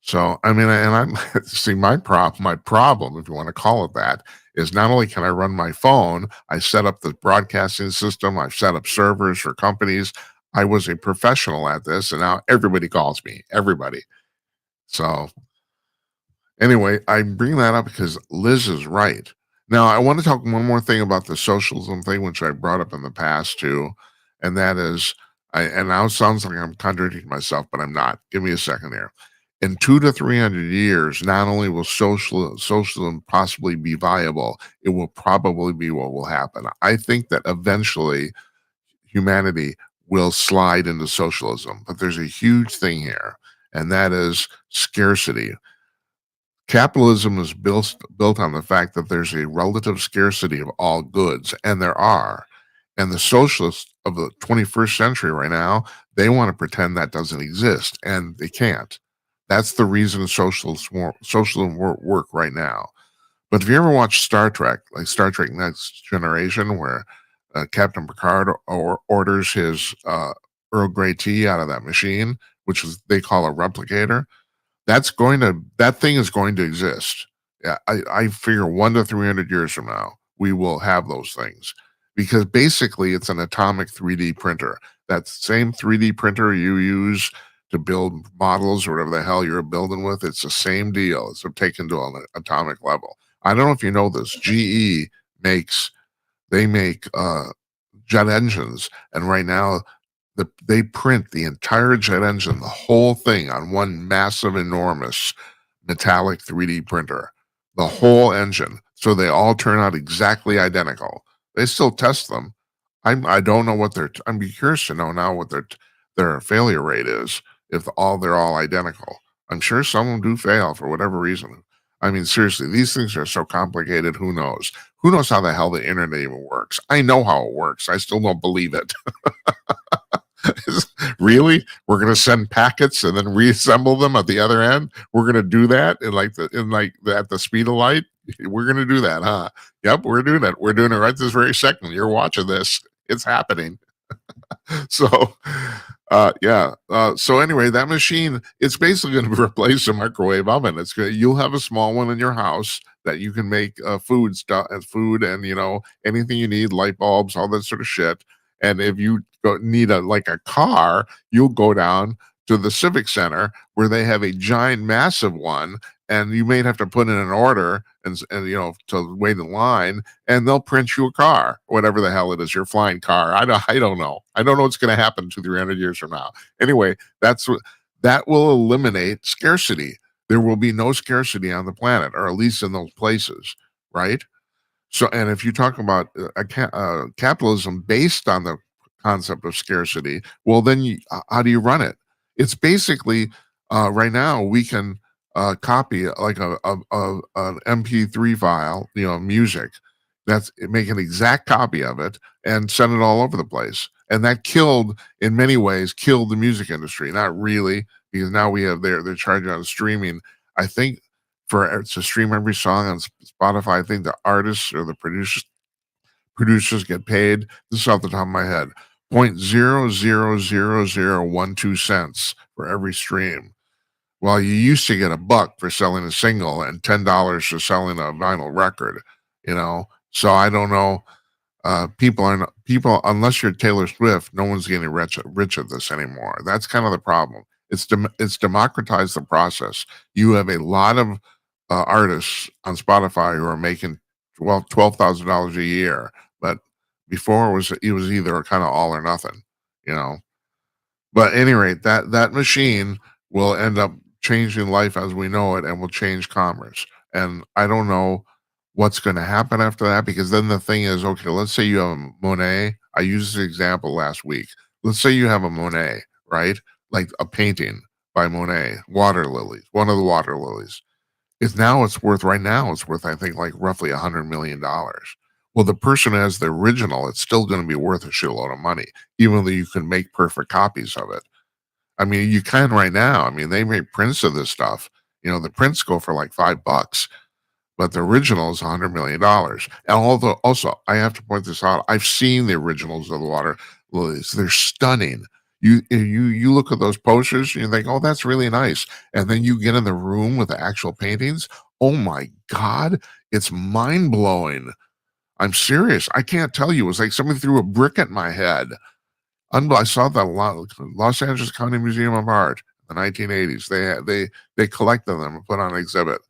So I mean, and I'm see my problem, if you want to call it that, is not only can I run my phone, I set up the broadcasting system, I've set up servers for companies. I was a professional at this, and now everybody calls me. Everybody. So anyway, I bring that up because Liz is right. Now I want to talk one more thing about the socialism thing, which I brought up in the past too, and that is, and now it sounds like I'm contradicting myself, but I'm not. Give me a second here. In 200 to 300 years, not only will socialism possibly be viable, it will probably be what will happen. I think that eventually humanity will slide into socialism, but there's a huge thing here, and that is scarcity. Capitalism is built on the fact that there's a relative scarcity of all goods, and there are. And the socialists of the 21st century right now, they want to pretend that doesn't exist, and they can't. That's the reason socialism work right now. But if you ever watch Star Trek, like Star Trek Next Generation, where Captain Picard orders his Earl Grey tea out of that machine, which they call a replicator, that thing is going to exist. Yeah, I figure 100 to 300 years from now, we will have those things because basically it's an atomic 3D printer. That same 3D printer you use to build models or whatever the hell you're building with, it's the same deal. It's taken to an atomic level. I don't know if you know this. GE makes jet engines, and right now they print the entire jet engine, the whole thing, on one massive, enormous metallic 3D printer, the whole engine. So they all turn out exactly identical. They still test them. I don't know what I'm curious to know now what their failure rate is if they're all identical. I'm sure some of them do fail for whatever reason. I mean, seriously, these things are so complicated. Who knows? Who knows how the hell the internet even works? I know how it works. I still don't believe it. Really? We're going to send packets and then reassemble them at the other end? We're going to do that at the speed of light? We're going to do that, huh? Yep, we're doing it. We're doing it right this very second. You're watching this. It's happening. So, yeah. So anyway, that machine, it's basically going to replace a microwave oven. You'll have a small one in your house that you can make food stuff, food, and anything you need, light bulbs, all that sort of shit. And if you need like a car, you'll go down to the Civic Center where they have a giant, massive one, and you may have to put in an order and to wait in line, and they'll print you a car, whatever the hell it is, your flying car. I don't know. I don't know what's going to happen 200-300 years from now. Anyway, that will eliminate scarcity. There will be no scarcity on the planet, or at least in those places, right? So, and if you talk about capitalism based on the concept of scarcity, well, then how do you run it? It's basically right now we can copy like an MP3 file, music. Make an exact copy of it and send it all over the place. And that in many ways, killed the music industry. Not really, because now they're charging on streaming. I think to stream every song on Spotify, I think the artists or the producers get paid. This is off the top of my head. 0.0000012 cents for every stream. Well, you used to get $1 for selling a single and $10 for selling a vinyl record, So I don't know. People unless you're Taylor Swift, no one's getting rich at this anymore. That's kind of the problem. It's democratized the process. You have a lot of artists on Spotify who are making $12,000 a year, but before it was either kind of all or nothing, you know. But at any rate, that machine will end up changing life as we know it and will change commerce. And I don't know what's going to happen after that, because then the thing is, okay, let's say you have a Monet. I used this example last week. Let's say you have a Monet, right? Like a painting by Monet, water lilies, one of the water lilies. Right now it's worth, I think, like roughly $100 million. Well, the person who has the original, it's still going to be worth a shitload of money, even though you can make perfect copies of it. I mean, you can right now. I mean, they make prints of this stuff. The prints go for like $5, but the original is $100 million. And also, I have to point this out. I've seen the originals of the water lilies. They're stunning. You look at those posters and you think, oh, that's really nice. And then you get in the room with the actual paintings. Oh my God, it's mind blowing. I'm serious. I can't tell you. It was like somebody threw a brick at my head. I saw that a lot. Los Angeles County Museum of Art in the 1980s. They collected them and put on an exhibit.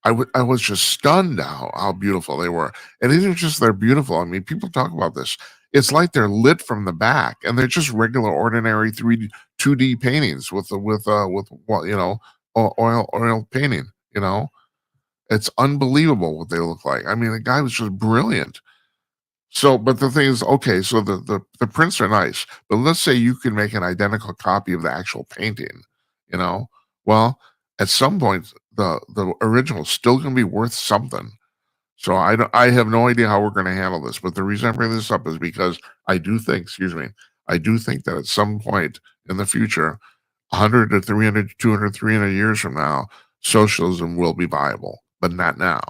I was just stunned how beautiful they were. And it isn't just they're beautiful. I mean, people talk about this. It's like they're lit from the back, and they're just regular, ordinary 2D paintings with oil painting. It's unbelievable what they look like. I mean, the guy was just brilliant. So, but the thing is, okay, so the prints are nice, but let's say you can make an identical copy of the actual painting. Well, at some point the original is still going to be worth something. So I have no idea how we're going to handle this, but the reason I bring this up is because I do think that at some point in the future, 100 to 300, 200, 300 years from now, socialism will be viable, but not now.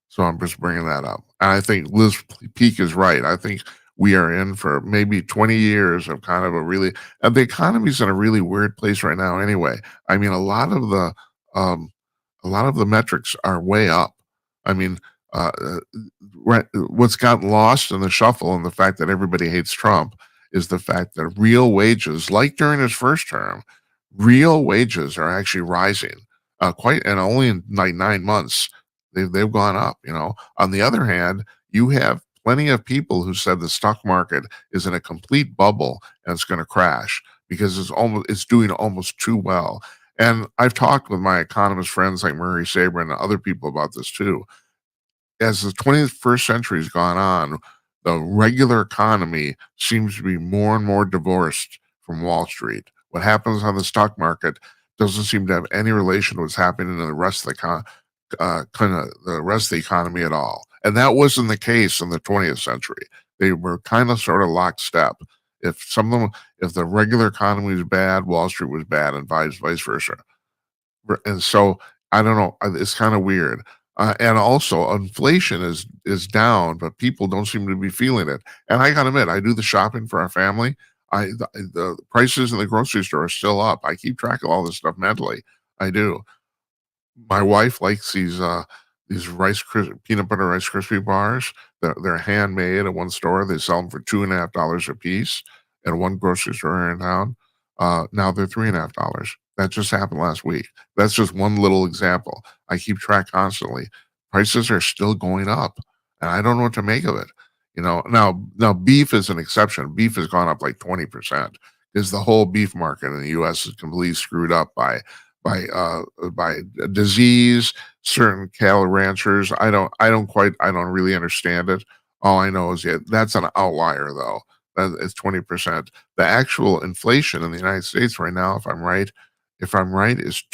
So I'm just bringing that up. And I think Liz Peek is right. I think we are in for maybe 20 years of kind of the economy's in a really weird place right now anyway. I mean, a lot of the metrics are way up. I mean, right, what's gotten lost in the shuffle and the fact that everybody hates Trump is the fact that real wages, like during his first term, real wages are actually rising and only in like 9 months. They've gone up. On the other hand, you have plenty of people who said the stock market is in a complete bubble and it's going to crash because it's doing almost too well. And I've talked with my economist friends like Murray Saber and other people about this too. As the 21st century has gone on, the regular economy seems to be more and more divorced from Wall Street. What happens on the stock market doesn't seem to have any relation to what's happening in the rest of the rest of the economy at all. And that wasn't the case in the 20th century. They were kind of sort of lockstep. If the regular economy was bad, Wall Street was bad, and vice versa. And so I don't know. It's kind of weird. And also inflation is down, but people don't seem to be feeling it. And I gotta admit, I do the shopping for our family. The prices in the grocery store are still up. I keep track of all this stuff mentally. I do. My wife likes these peanut butter Rice Krispie bars. They're handmade at one store. They sell them for $2.50 a piece at one grocery store here in town. Now they're $3.50. That just happened last week. That's just one little example. I keep track constantly. Prices are still going up, and I don't know what to make of it. Now beef is an exception. Beef has gone up like 20% because the whole beef market in the U.S. is completely screwed up by disease. Certain cattle ranchers, I don't really understand it. All I know is that's an outlier though. That is 20%. The actual inflation in the United States right now, if I'm right, is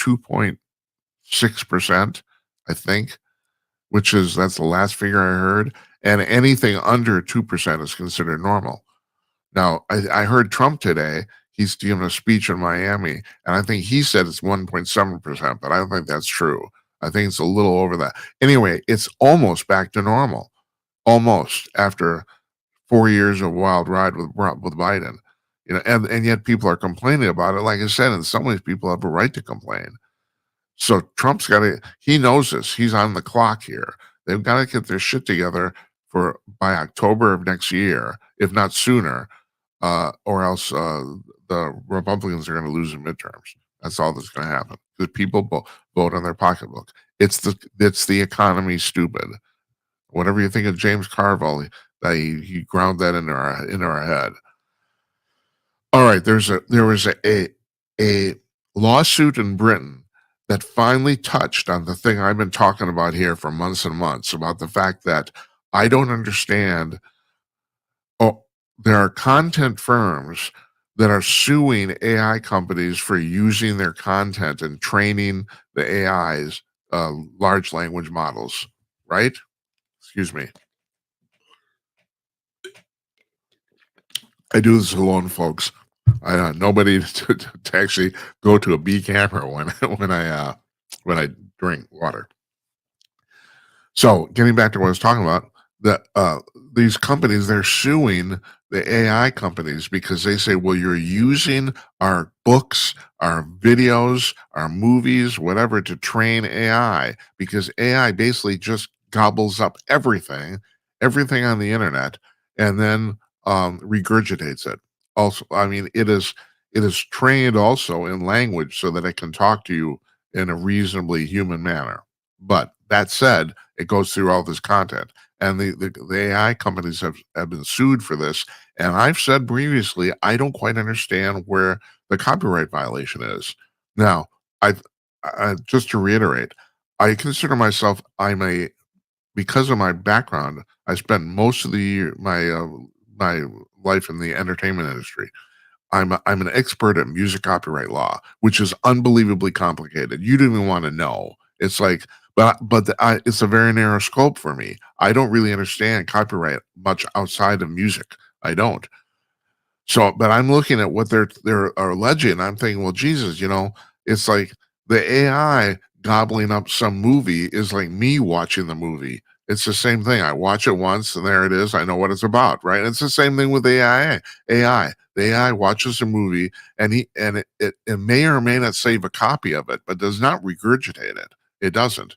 2.6%, I think, that's the last figure I heard. And anything under 2% is considered normal. Now, I heard Trump today. He's giving a speech in Miami, and I think he said it's 1.7%, but I don't think that's true. I think it's a little over that. Anyway, it's almost back to normal, almost after 4 years of wild ride with Biden. And yet people are complaining about it. Like I said, in some ways, people have a right to complain. So Trump's he knows this. He's on the clock here. They've got to get their shit together by October of next year, if not sooner, or else the Republicans are going to lose the midterms. That's all that's going to happen because people vote on their pocketbook. It's the economy, stupid. Whatever you think of James Carville, he ground that into our head. All right, there was a lawsuit in Britain that finally touched on the thing I've been talking about here for months and months about the fact that I don't understand. Oh, there are content firms that are suing AI companies for using their content and training the AIs, large language models, right? Excuse me. I do this alone, folks. I nobody to actually go to a B camera when I drink water. So getting back to what I was talking about, these companies, they're suing the AI companies because they say, well, you're using our books, our videos, our movies, whatever, to train AI, because AI basically just gobbles up everything on the internet, and then regurgitates it. Also, I mean, it is trained also in language so that it can talk to you in a reasonably human manner. But that said, it goes through all this content, and the AI companies have been sued for this. And I've said previously, I don't quite understand where the copyright violation is. Now, I just to reiterate, I consider myself because of my background, I spent most of my life in the entertainment industry. I'm an expert at music copyright law, which is unbelievably complicated. You don't even want to know. It's like, it's a very narrow scope for me. I don't really understand copyright much outside of music. I don't. So, but I'm looking at what they're alleging, and I'm thinking, well, Jesus, it's like the AI gobbling up some movie is like me watching the movie. It's the same thing. I watch it once, and there it is. I know what it's about, right? And it's the same thing with AI. The AI watches a movie, and it may or may not save a copy of it, but does not regurgitate it. It doesn't.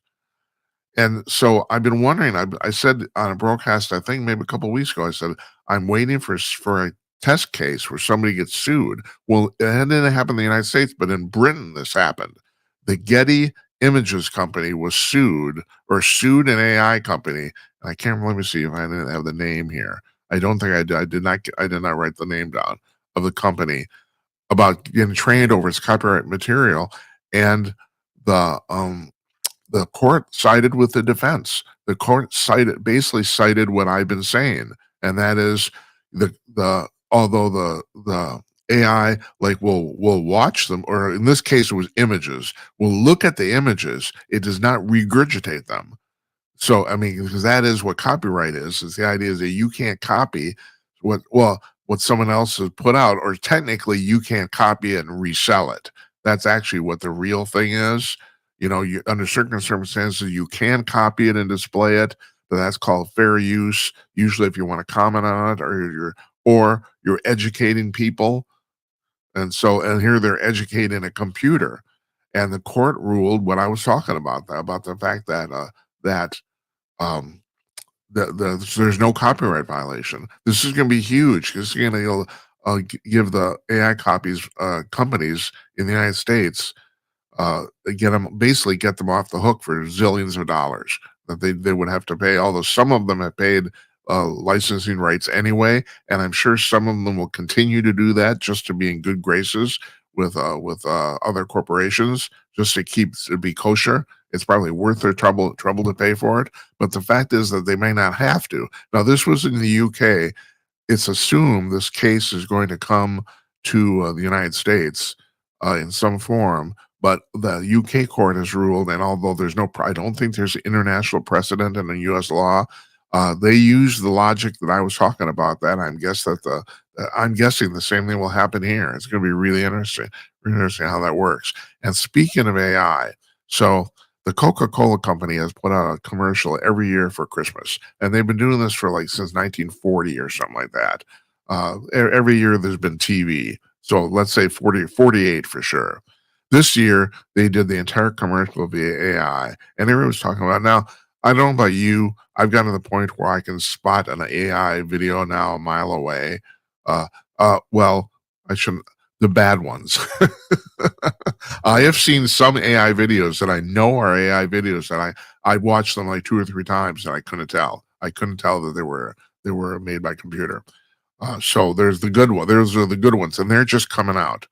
And so I've been wondering. I said on a broadcast, I think maybe a couple of weeks ago, I said I'm waiting for a test case where somebody gets sued. Well, it didn't happen in the United States, but in Britain this happened. The Getty Images company was sued an AI company. I can't remember. Let me see if I didn't have the name here. I don't think I did. I did not write the name down of the company about getting trained over its copyright material, and the court sided with the defense. The court basically cited what I've been saying, and that is although the AI will watch them, or in this case it was images, will look at the images, it does not regurgitate them. So I mean, because that is what copyright is the idea is that you can't copy what someone else has put out, or technically you can't copy it and resell it. That's actually what the real thing is. under certain circumstances, you can copy it and display it, but that's called fair use. Usually, if you want to comment on it, or you're educating people, and here they're educating a computer, and the court ruled what I was talking about the fact that um, there's no copyright violation. This is going to be huge. This is going to give the AI copies companies in the United States get them off the hook for zillions of dollars that they would have to pay. Although some of them have paid licensing rights anyway, and I'm sure some of them will continue to do that just to be in good graces with other corporations, just to be kosher. It's probably worth their trouble to pay for it. But the fact is that they may not have to. Now, this was in the UK. It's assumed this case is going to come to the United States in some form, but the UK court has ruled, and although I don't think there's international precedent in the US law, they use the logic that I was talking about. I'm guessing the same thing will happen here. It's going to be really interesting how that works. And speaking of AI, so the Coca-Cola company has put out a commercial every year for Christmas, and they've been doing this for since 1940 or something like that. Every year there's been TV. So let's say 48 for sure. This year, they did the entire commercial via AI, and everyone was talking about it. Now, I don't know about you. I've gotten to the point where I can spot an AI video now a mile away. Well, I shouldn't. The bad ones. I have seen some AI videos that I know are AI videos that I watched them like 2 or 3 times, and I couldn't tell. I couldn't tell that they were made by computer. So there's the good one. Those are the good ones, and they're just coming out.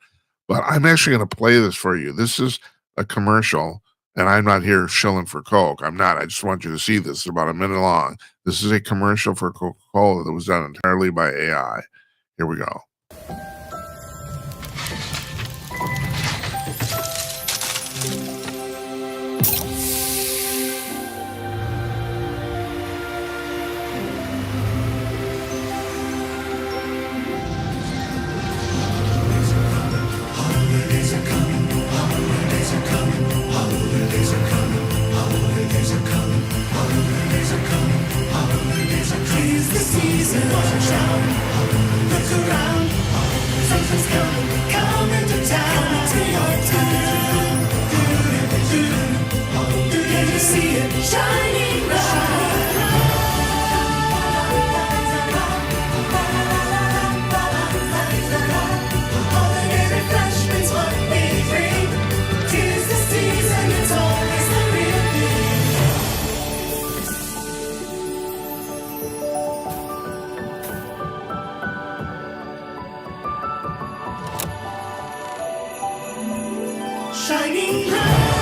But I'm actually going to play this for you. This is a commercial, and I'm not here shilling for Coke. I'm not. I just want you to see this. It's about a minute long. This is a commercial for Coca-Cola that was done entirely by AI. Here we go. Shining bright,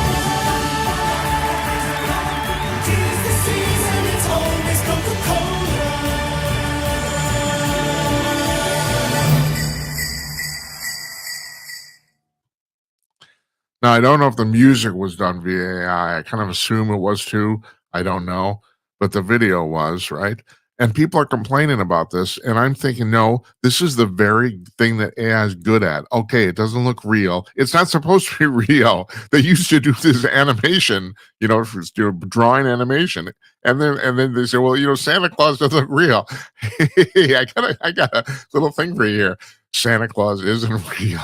'tis the season, it's always Coca-Cola. Now, I don't know if the music was done via AI. I kind of assume it was too. I don't know, but the video was, right? And people are complaining about this, and I'm thinking, no, this is the very thing that AI is good at. Okay, it doesn't look real. It's not supposed to be real. They used to do this animation, for drawing animation, and then they say, well, Santa Claus doesn't look real. Hey, I got a little thing for you here. Santa Claus isn't real.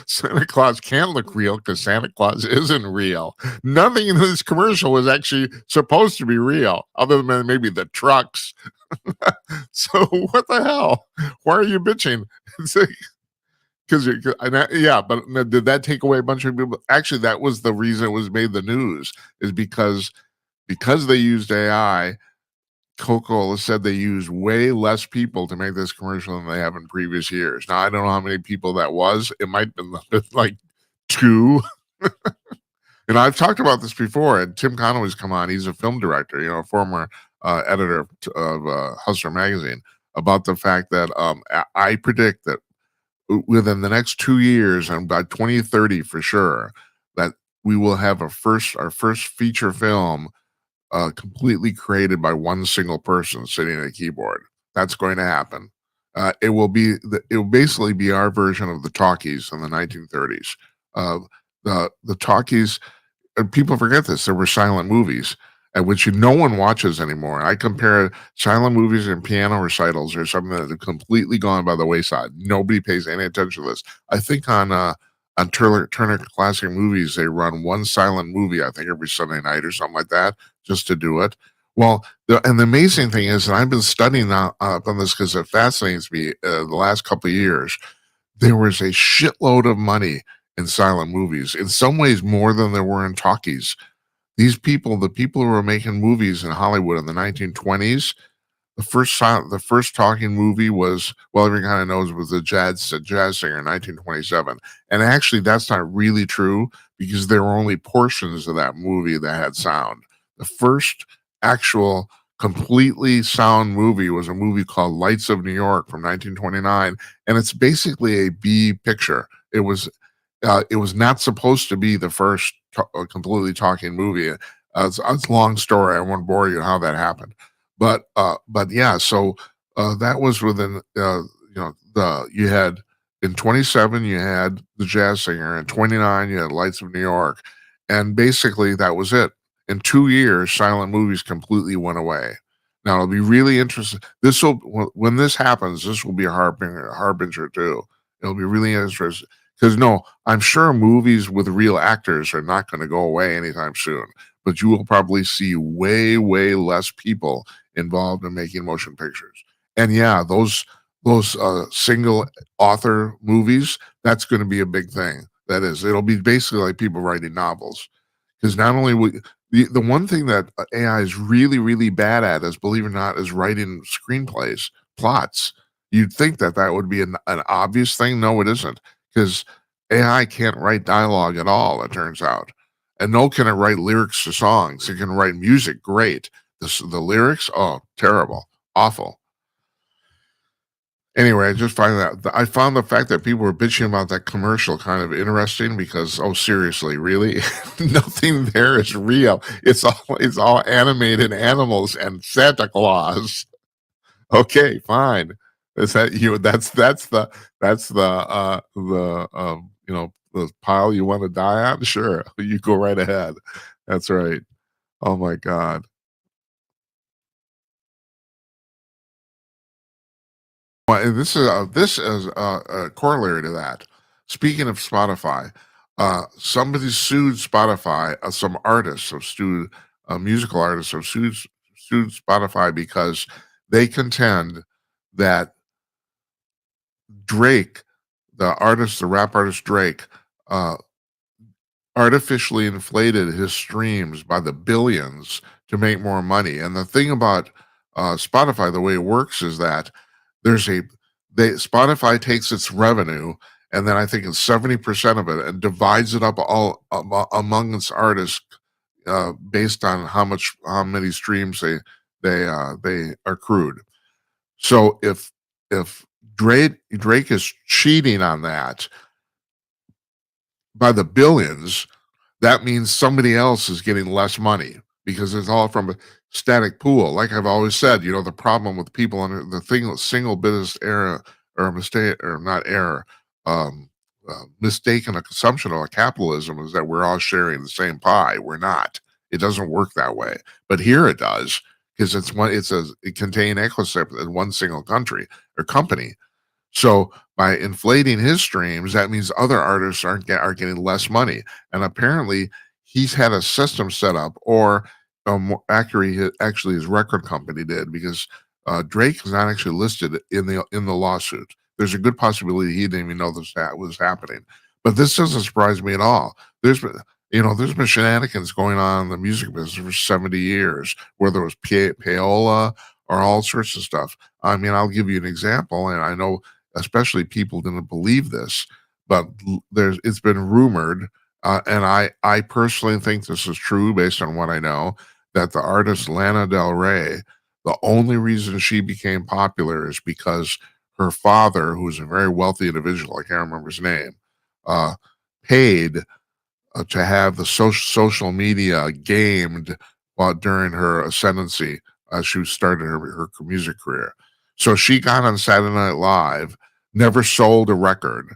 Santa Claus can't look real because Santa Claus isn't real. Nothing in this commercial was actually supposed to be real, other than maybe the trucks. So what the hell? Why are you bitching? Because yeah, but did that take away a bunch of people? Actually, that was the reason it was made the news, is because they used AI. Coca-Cola said they used way less people to make this commercial than they have in previous years. Now, I don't know how many people that was. It might have been like 2. And I've talked about this before, and Tim Conway's come on. He's a film director, a former editor of Hustler magazine, about the fact that I predict that within the next 2 years, and by 2030 for sure, that we will have our first feature film completely created by one single person sitting at a keyboard. That's going to happen. It will basically be our version of the talkies in the 1930s. the talkies. And people forget this. There were silent movies, at which no one watches anymore. I compare silent movies and piano recitals or something that have completely gone by the wayside. Nobody pays any attention to this. I think on Turner Classic Movies, they run one silent movie, I think every Sunday night or something like that, just to do it. Well, the amazing thing is, and I've been studying up on this because it fascinates me the last couple of years, there was a shitload of money in silent movies, in some ways more than there were in talkies. These people, the people who were making movies in Hollywood in the 1920s, the first talking movie was, well, everyone kind of knows, was the jazz singer in 1927. And actually, that's not really true because there were only portions of that movie that had sound. The first actual completely sound movie was a movie called Lights of New York from 1929, and it's basically a B picture. It was not supposed to be the first completely talking movie. It's a long story. I won't bore you how that happened, but yeah. So that was within you had in 27 you had the jazz singer, in 29 you had Lights of New York, and basically that was it. In 2 years, silent movies completely went away. Now it'll be really interesting. When this happens, this will be a harbinger too. It'll be really interesting. Because no, I'm sure movies with real actors are not going to go away anytime soon, but you will probably see way, way less people involved in making motion pictures. And yeah, those single author movies, that's going to be a big thing. That is, it'll be basically like people writing novels. Because not only the one thing that AI is really, really bad at is, believe it or not, is writing screenplays, plots. You'd think that would be an obvious thing. No, it isn't, because AI can't write dialogue at all, it turns out. And nor can it write lyrics to songs. It can write music, great. The lyrics, oh, terrible, awful. Anyway, I found the fact that people were bitching about that commercial kind of interesting because, oh, seriously, really? Nothing there is real. It's all animated animals and Santa Claus. Okay, fine. Is that you? That's the the pile you want to die on. Sure, you go right ahead. That's right. Oh my God. Well, and this is a corollary to that. Speaking of Spotify, somebody sued Spotify. Some artists have sued musical artists have sued Spotify because they contend that Drake, the rap artist Drake, uh, artificially inflated his streams by the billions to make more money. And the thing about Spotify, the way it works is that Spotify takes its revenue, and then I think it's 70% of it, and divides it up all among its artists based on how many streams they accrued. So if Drake is cheating on that by the billions, that means somebody else is getting less money because it's all from a static pool. Like I've always said, the problem with people under the single biggest error or mistake, or not error, mistaken assumption of capitalism is that we're all sharing the same pie. We're not. It doesn't work that way. But here it does, because it contains ecosystem in one single country or company. So by inflating his streams, that means other artists are getting less money. And apparently, he's had a system set up, or actually, his record company did, because Drake is not actually listed in the lawsuit. There's a good possibility he didn't even know that was happening. But this doesn't surprise me at all. There's been shenanigans going on in the music business for 70 years, whether it was payola or all sorts of stuff. I mean, I'll give you an example, and I know especially people didn't believe this, but it's been rumored, and I personally think this is true based on what I know, that the artist Lana Del Rey, the only reason she became popular is because her father, who was a very wealthy individual, I can't remember his name, paid to have the social media gamed during her ascendancy as she started her music career. So she got on Saturday Night Live, never sold a record,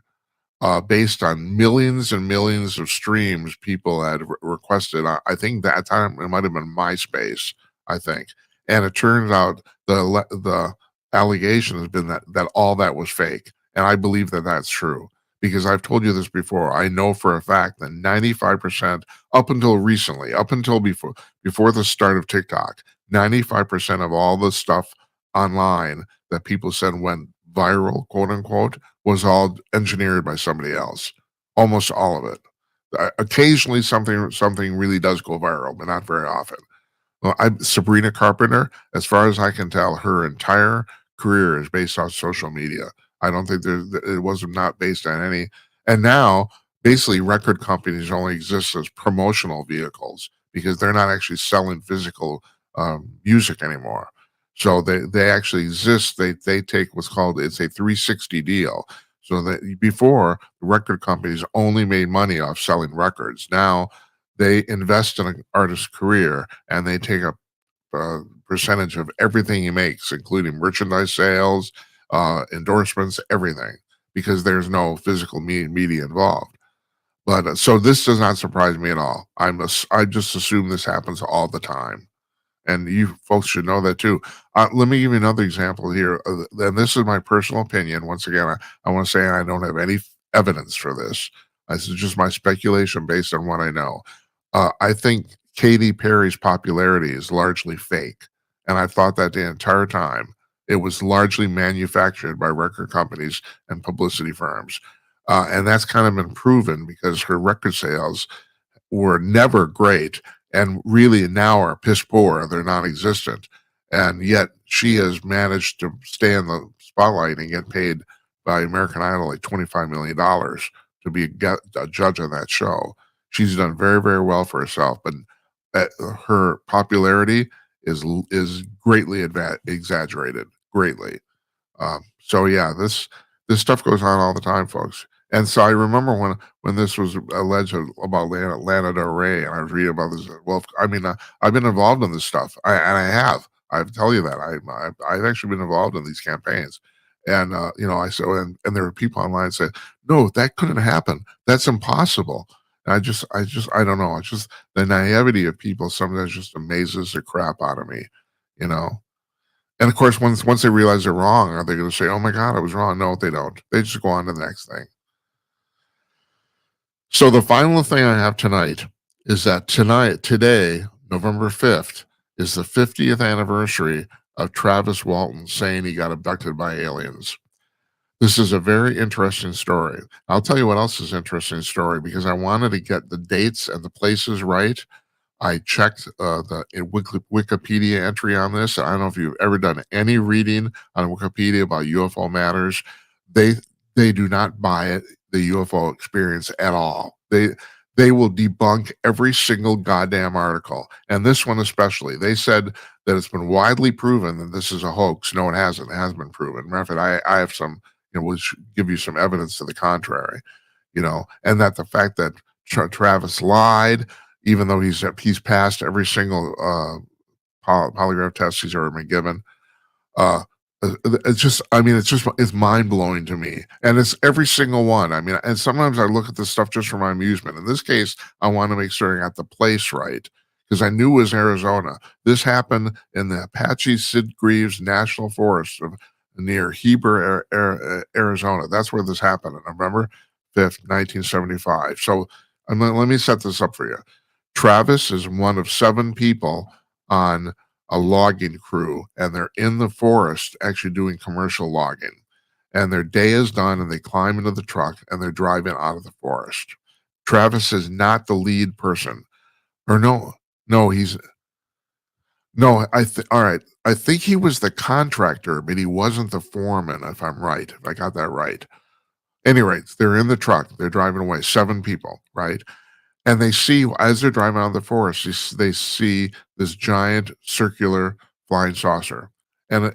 based on millions and millions of streams people had requested. I think that time it might have been MySpace, I think. And it turns out the allegation has been that all that was fake. And I believe that that's true because I've told you this before. I know for a fact that 95% up until recently, up until before the start of TikTok, 95% of all the stuff online that people said went viral, quote unquote, was all engineered by somebody else. Almost all of it. Occasionally, something really does go viral, but not very often. Well, Sabrina Carpenter, as far as I can tell, her entire career is based on social media. I don't think it was not based on any. And now, basically, record companies only exist as promotional vehicles because they're not actually selling physical music anymore. So they actually exist. They take what's called, it's a 360 deal. So that before, the record companies only made money off selling records. Now they invest in an artist's career and they take a percentage of everything he makes, including merchandise sales, endorsements, everything, because there's no physical media involved. But so this does not surprise me at all. I just assume this happens all the time, and you folks should know that too. Let me give you another example here, and this is my personal opinion. Once again, I want to say I don't have any evidence for this. This is just my speculation based on what I know. I think Katy Perry's popularity is largely fake, and I thought that the entire time. It was largely manufactured by record companies and publicity firms, and that's kind of been proven because her record sales were never great and really now are piss poor. They're non-existent. And yet she has managed to stay in the spotlight and get paid by American Idol like $25 million to be a judge on that show. She's done very, very well for herself, but her popularity is greatly exaggerated, greatly. So yeah, this stuff goes on all the time, folks. And so I remember when this was alleged about Lana Del Rey, and I was reading about this. Well, I mean, I've been involved in this stuff, and I have. I tell you that I've actually been involved in these campaigns, and and there were people online saying, "No, that couldn't happen. That's impossible." And I don't know. It's just the naivety of people sometimes just amazes the crap out of me, you know. And of course, once they realize they're wrong, are they going to say, "Oh my God, I was wrong"? No, they don't. They just go on to the next thing. So the final thing I have tonight is that today, November 5th, is the 50th anniversary of Travis Walton saying he got abducted by aliens. This is a very interesting story. I'll tell you what else is an interesting story because I wanted to get the dates and the places right. I checked the Wikipedia entry on this. I don't know if you've ever done any reading on Wikipedia about UFO matters. They they do not buy it, the UFO experience at all. They will debunk every single goddamn article, and this one especially. They said that it's been widely proven that this is a hoax. No, it hasn't. It has been proven. Matter of fact, I have some, which give you some evidence to the contrary, and that the fact that Travis lied, even though he's passed every single polygraph test he's ever been given. It's mind blowing to me, and it's every single one. I mean, and sometimes I look at this stuff just for my amusement. In this case, I want to make sure I got the place right because I knew it was Arizona. This happened in the Apache Sid Greaves National Forest near Heber, Arizona. That's where this happened on November 5th, 1975. So let me set this up for you. Travis is one of 7 people on a logging crew, and they're in the forest actually doing commercial logging. And their day is done, and they climb into the truck, and they're driving out of the forest. Travis is not the lead person. Or no, he's... No, all right. I think he was the contractor, but he wasn't the foreman, if I'm right, if I got that right. Anyway, they're in the truck. They're driving away, 7 people, right? And they see, as they're driving out of the forest, they see this giant circular flying saucer, and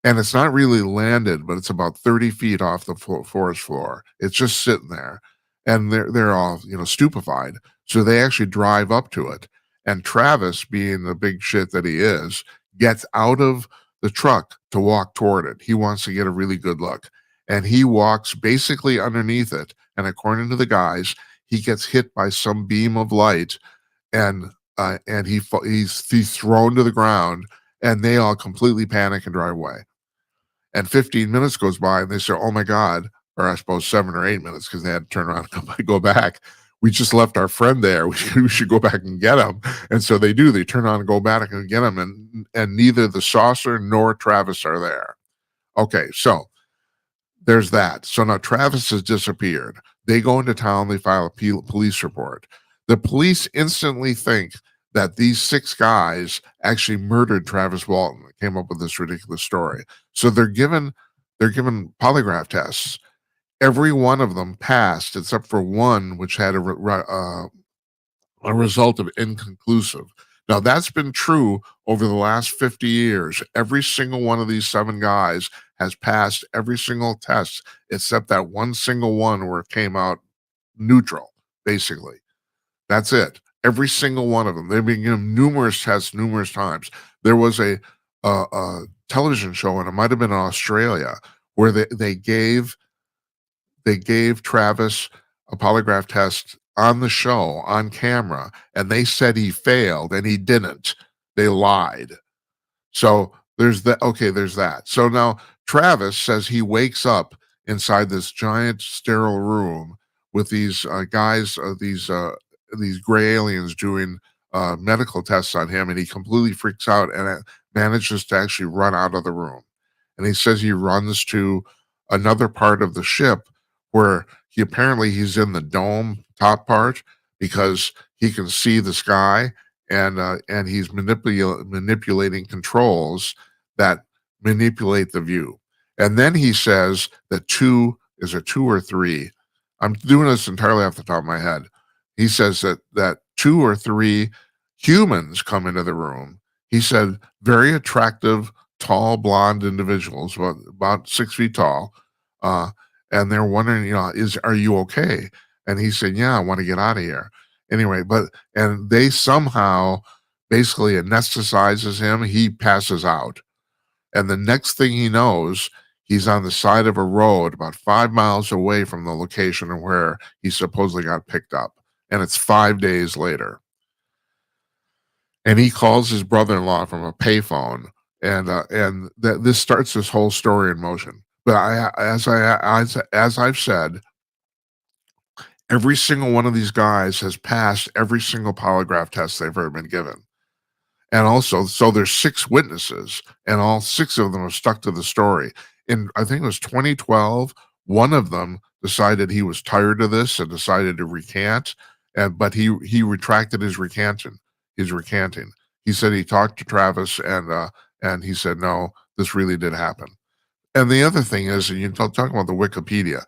it's not really landed, but it's about 30 feet off the forest floor. It's just sitting there, and they're all stupefied. So they actually drive up to it, and Travis, being the big shit that he is, gets out of the truck to walk toward it. He wants to get a really good look, and he walks basically underneath it. And according to the guys, he gets hit by some beam of light, and he's thrown to the ground, and they all completely panic and drive away. And 15 minutes goes by, and they say, "Oh my God," or I suppose 7 or 8 minutes because they had to turn around and go back. "We just left our friend there. We should go back and get him." And so they do. They turn around and go back and get him, and neither the saucer nor Travis are there. Okay, so there's that. So now Travis has disappeared. They go into town. They file a police report. The police instantly think that these 6 guys actually murdered Travis Walton. They came up with this ridiculous story. So they're given polygraph tests. Every one of them passed except for one, which had a result of inconclusive. Now, that's been true over the last 50 years. Every single one of these 7 guys has passed every single test except that one single one where it came out neutral, basically. That's it. Every single one of them. They've been given numerous tests numerous times. There was a television show, and it might have been in Australia, where they gave Travis a polygraph test on the show, on camera, and they said he failed, and he didn't. They lied. So there's that. Okay, there's that. So now Travis says he wakes up inside this giant sterile room with these guys, these gray aliens doing medical tests on him, and he completely freaks out and manages to actually run out of the room. And he says he runs to another part of the ship where he's in the dome top part because he can see the sky, and he's manipulating controls that manipulate the view. And then he says that 2 or 3. I'm doing this entirely off the top of my head. He says that 2 or 3 humans come into the room. He said very attractive, tall, blonde individuals, about 6 feet tall, and they're wondering, are you okay? And he said, "Yeah, I want to get out of here." Anyway, and they somehow basically anesthetizes him. He passes out, and the next thing he knows, he's on the side of a road about 5 miles away from the location where he supposedly got picked up. And it's 5 days later. And he calls his brother-in-law from a payphone, and this starts this whole story in motion. But as I've said, every single one of these guys has passed every single polygraph test they've ever been given. And also, so there's 6 witnesses, and all 6 of them are stuck to the story. In, I think it was 2012, one of them decided he was tired of this and decided to recant, but he retracted his recanting. He said he talked to Travis, and he said, no, this really did happen. And the other thing is, and you talk about the Wikipedia,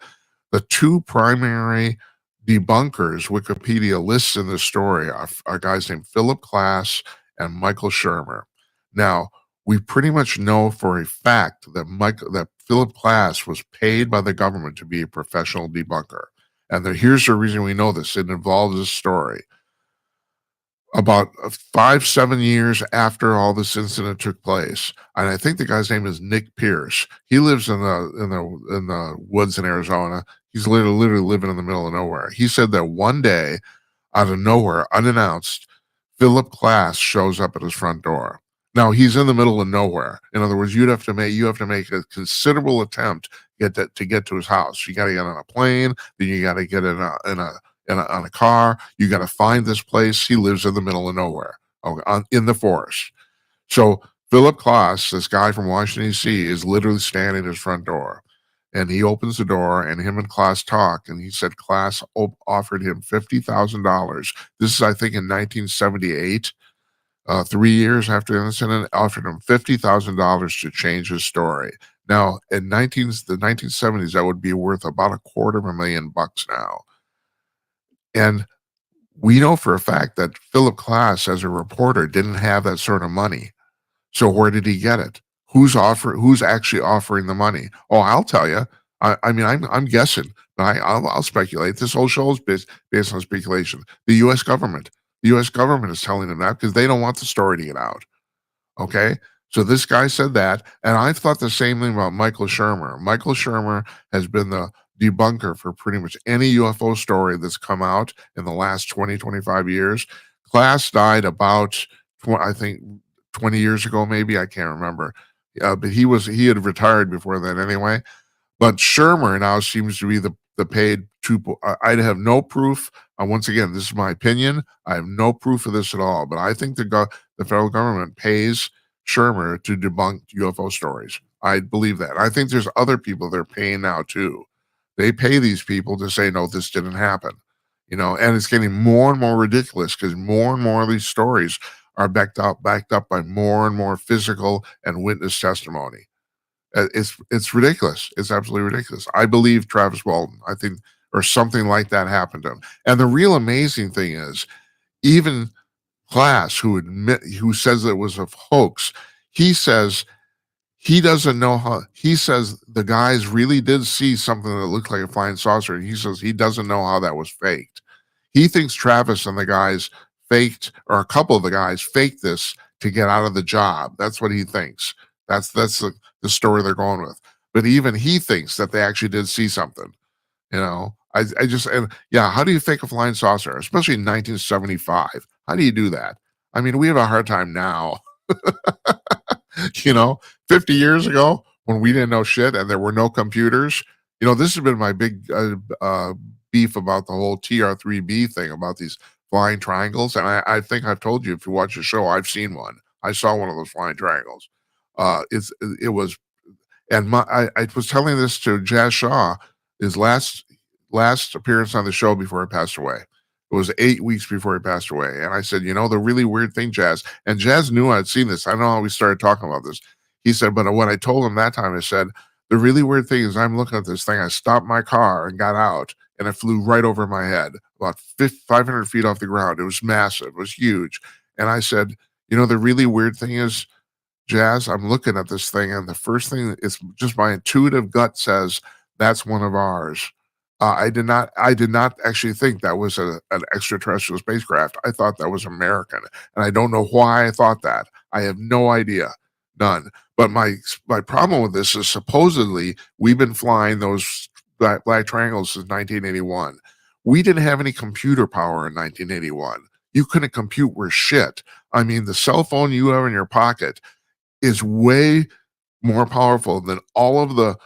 the 2 primary debunkers Wikipedia lists in this story are guys named Philip Klass and Michael Shermer. Now, we pretty much know for a fact that Philip Klass was paid by the government to be a professional debunker. And here's the reason we know this. It involves this story. About 5-7 years after all this incident took place, and I think the guy's name is Nick Pierce. He lives in the woods in Arizona. He's literally living in the middle of nowhere. He said that one day, out of nowhere, unannounced, Philip Klass shows up at his front door. Now he's in the middle of nowhere. In other words, you have to make a considerable attempt to get to his house. You got to get on a plane, then you got to get on a car. You got to find this place. He lives in the middle of nowhere, in the forest. So Philip Klass, this guy from Washington, D.C., is literally standing at his front door. And he opens the door, and him and Klass talk. And he said Klass offered him $50,000. This is, I think, in 1978. 3 years after the incident, offered him $50,000 to change his story. Now, in the 1970s, that would be worth about $250,000 now. And we know for a fact that Philip Klass, as a reporter, didn't have that sort of money. So where did he get it? Who's actually offering the money? Oh, I'll tell you. I'm guessing, but I'll speculate. This whole show is based on speculation. The U.S. government. The U.S. government is telling them that because they don't want the story to get out. Okay, So this guy said that, and I thought the same thing about Michael Shermer. Michael Shermer has been the debunker for pretty much any UFO story that's come out in the last 20, 25 years. Class died about, I think, 20 years ago, maybe. I can't remember. But he had retired before then anyway. But Shermer now seems to be the paid two. I have no proof. Once again, this is my opinion. I have no proof of this at all. But I think the federal government pays Shermer to debunk UFO stories. I believe that. I think there's other people they're paying now too. They pay these people to say, no, this didn't happen. And it's getting more and more ridiculous because more and more of these stories are backed up by more and more physical and witness testimony. It's ridiculous. It's absolutely ridiculous. I believe Travis Walton. I think, or something like that happened to him. And the real amazing thing is, even Class, who says it was a hoax, he says he doesn't know how. He says the guys really did see something that looked like a flying saucer, and he says he doesn't know how that was faked. He thinks Travis and the guys faked, or a couple of the guys faked this to get out of the job. That's what he thinks. That's the story they're going with. But even he thinks that they actually did see something. I just, and yeah, how do you fake a flying saucer, especially in 1975? How do you do that? I mean, we have a hard time now. 50 years ago when we didn't know shit and there were no computers. This has been my big beef about the whole TR3B thing about these flying triangles. And I think I've told you, if you watch the show, I've seen one. I saw one of those flying triangles. It was, and I was telling this to Jazz Shaw, his last appearance on the show before he passed away. It was 8 weeks before he passed away. And I said, the really weird thing, Jazz, and Jazz knew I'd seen this. I don't know how we started talking about this. He said, but when I told him that time, I said, the really weird thing is I'm looking at this thing. I stopped my car and got out, and it flew right over my head, about 500 feet off the ground. It was massive. It was huge. And I said, the really weird thing is, Jazz, I'm looking at this thing, and the first thing is just my intuitive gut says that's one of ours. I did not actually think that was an extraterrestrial spacecraft. I thought that was American, and I don't know why I thought that. I have no idea, none. But my problem with this is supposedly we've been flying those black triangles since 1981. We didn't have any computer power in 1981. You couldn't compute worth shit. I mean, the cell phone you have in your pocket is way more powerful than all of the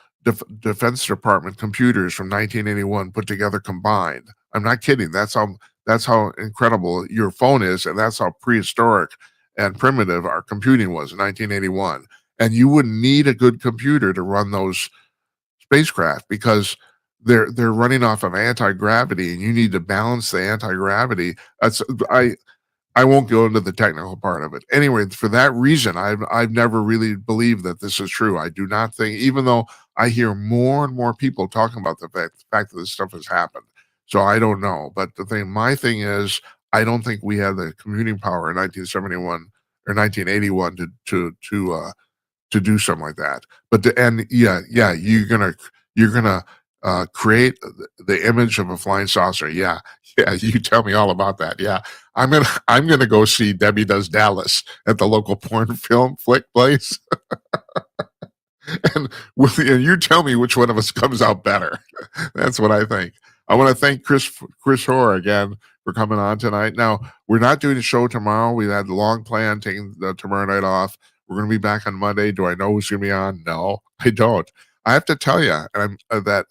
Defense Department computers from 1981 put together combined. I'm not kidding. That's how incredible your phone is, and that's how prehistoric and primitive our computing was in 1981. And you wouldn't need a good computer to run those spacecraft because they're running off of anti-gravity, and you need to balance the anti-gravity. I won't go into the technical part of it. Anyway, for that reason, I've never really believed that this is true. I do not think, even though I hear more and more people talking about the fact that this stuff has happened. So I don't know. But my thing is, I don't think we had the computing power in 1971 or 1981 to do something like that. But you're gonna create the image of a flying saucer. Yeah, you tell me all about that. Yeah, I'm gonna go see Debbie Does Dallas at the local porn film flick place, and you tell me which one of us comes out better. That's what I think. I want to thank Chris Hoare again for coming on tonight. Now, we're not doing a show tomorrow. We had a long plan taking the tomorrow night off. We're going to be back on Monday. Do I know who's going to be on? No, I don't. I have to tell you, that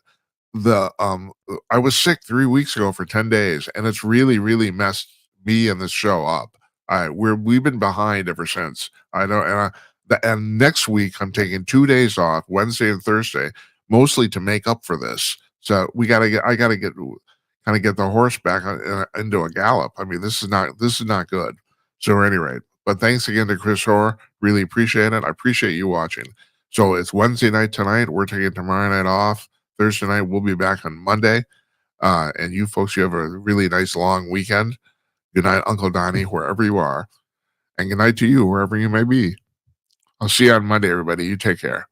I was sick 3 weeks ago for 10 days, and it's really, really messed me and this show up. We've been behind ever since. I know, and next week I'm taking 2 days off, Wednesday and Thursday, mostly to make up for this. So I gotta get the horse back into a gallop. I mean, this is not good. So at any rate, but thanks again to Chris Hoare. Really appreciate it. I appreciate you watching. So it's Wednesday night tonight. We're taking tomorrow night off. Thursday night, we'll be back on Monday. And you folks, you have a really nice long weekend. Good night, Uncle Donnie, wherever you are. And good night to you, wherever you may be. I'll see you on Monday, everybody. You take care.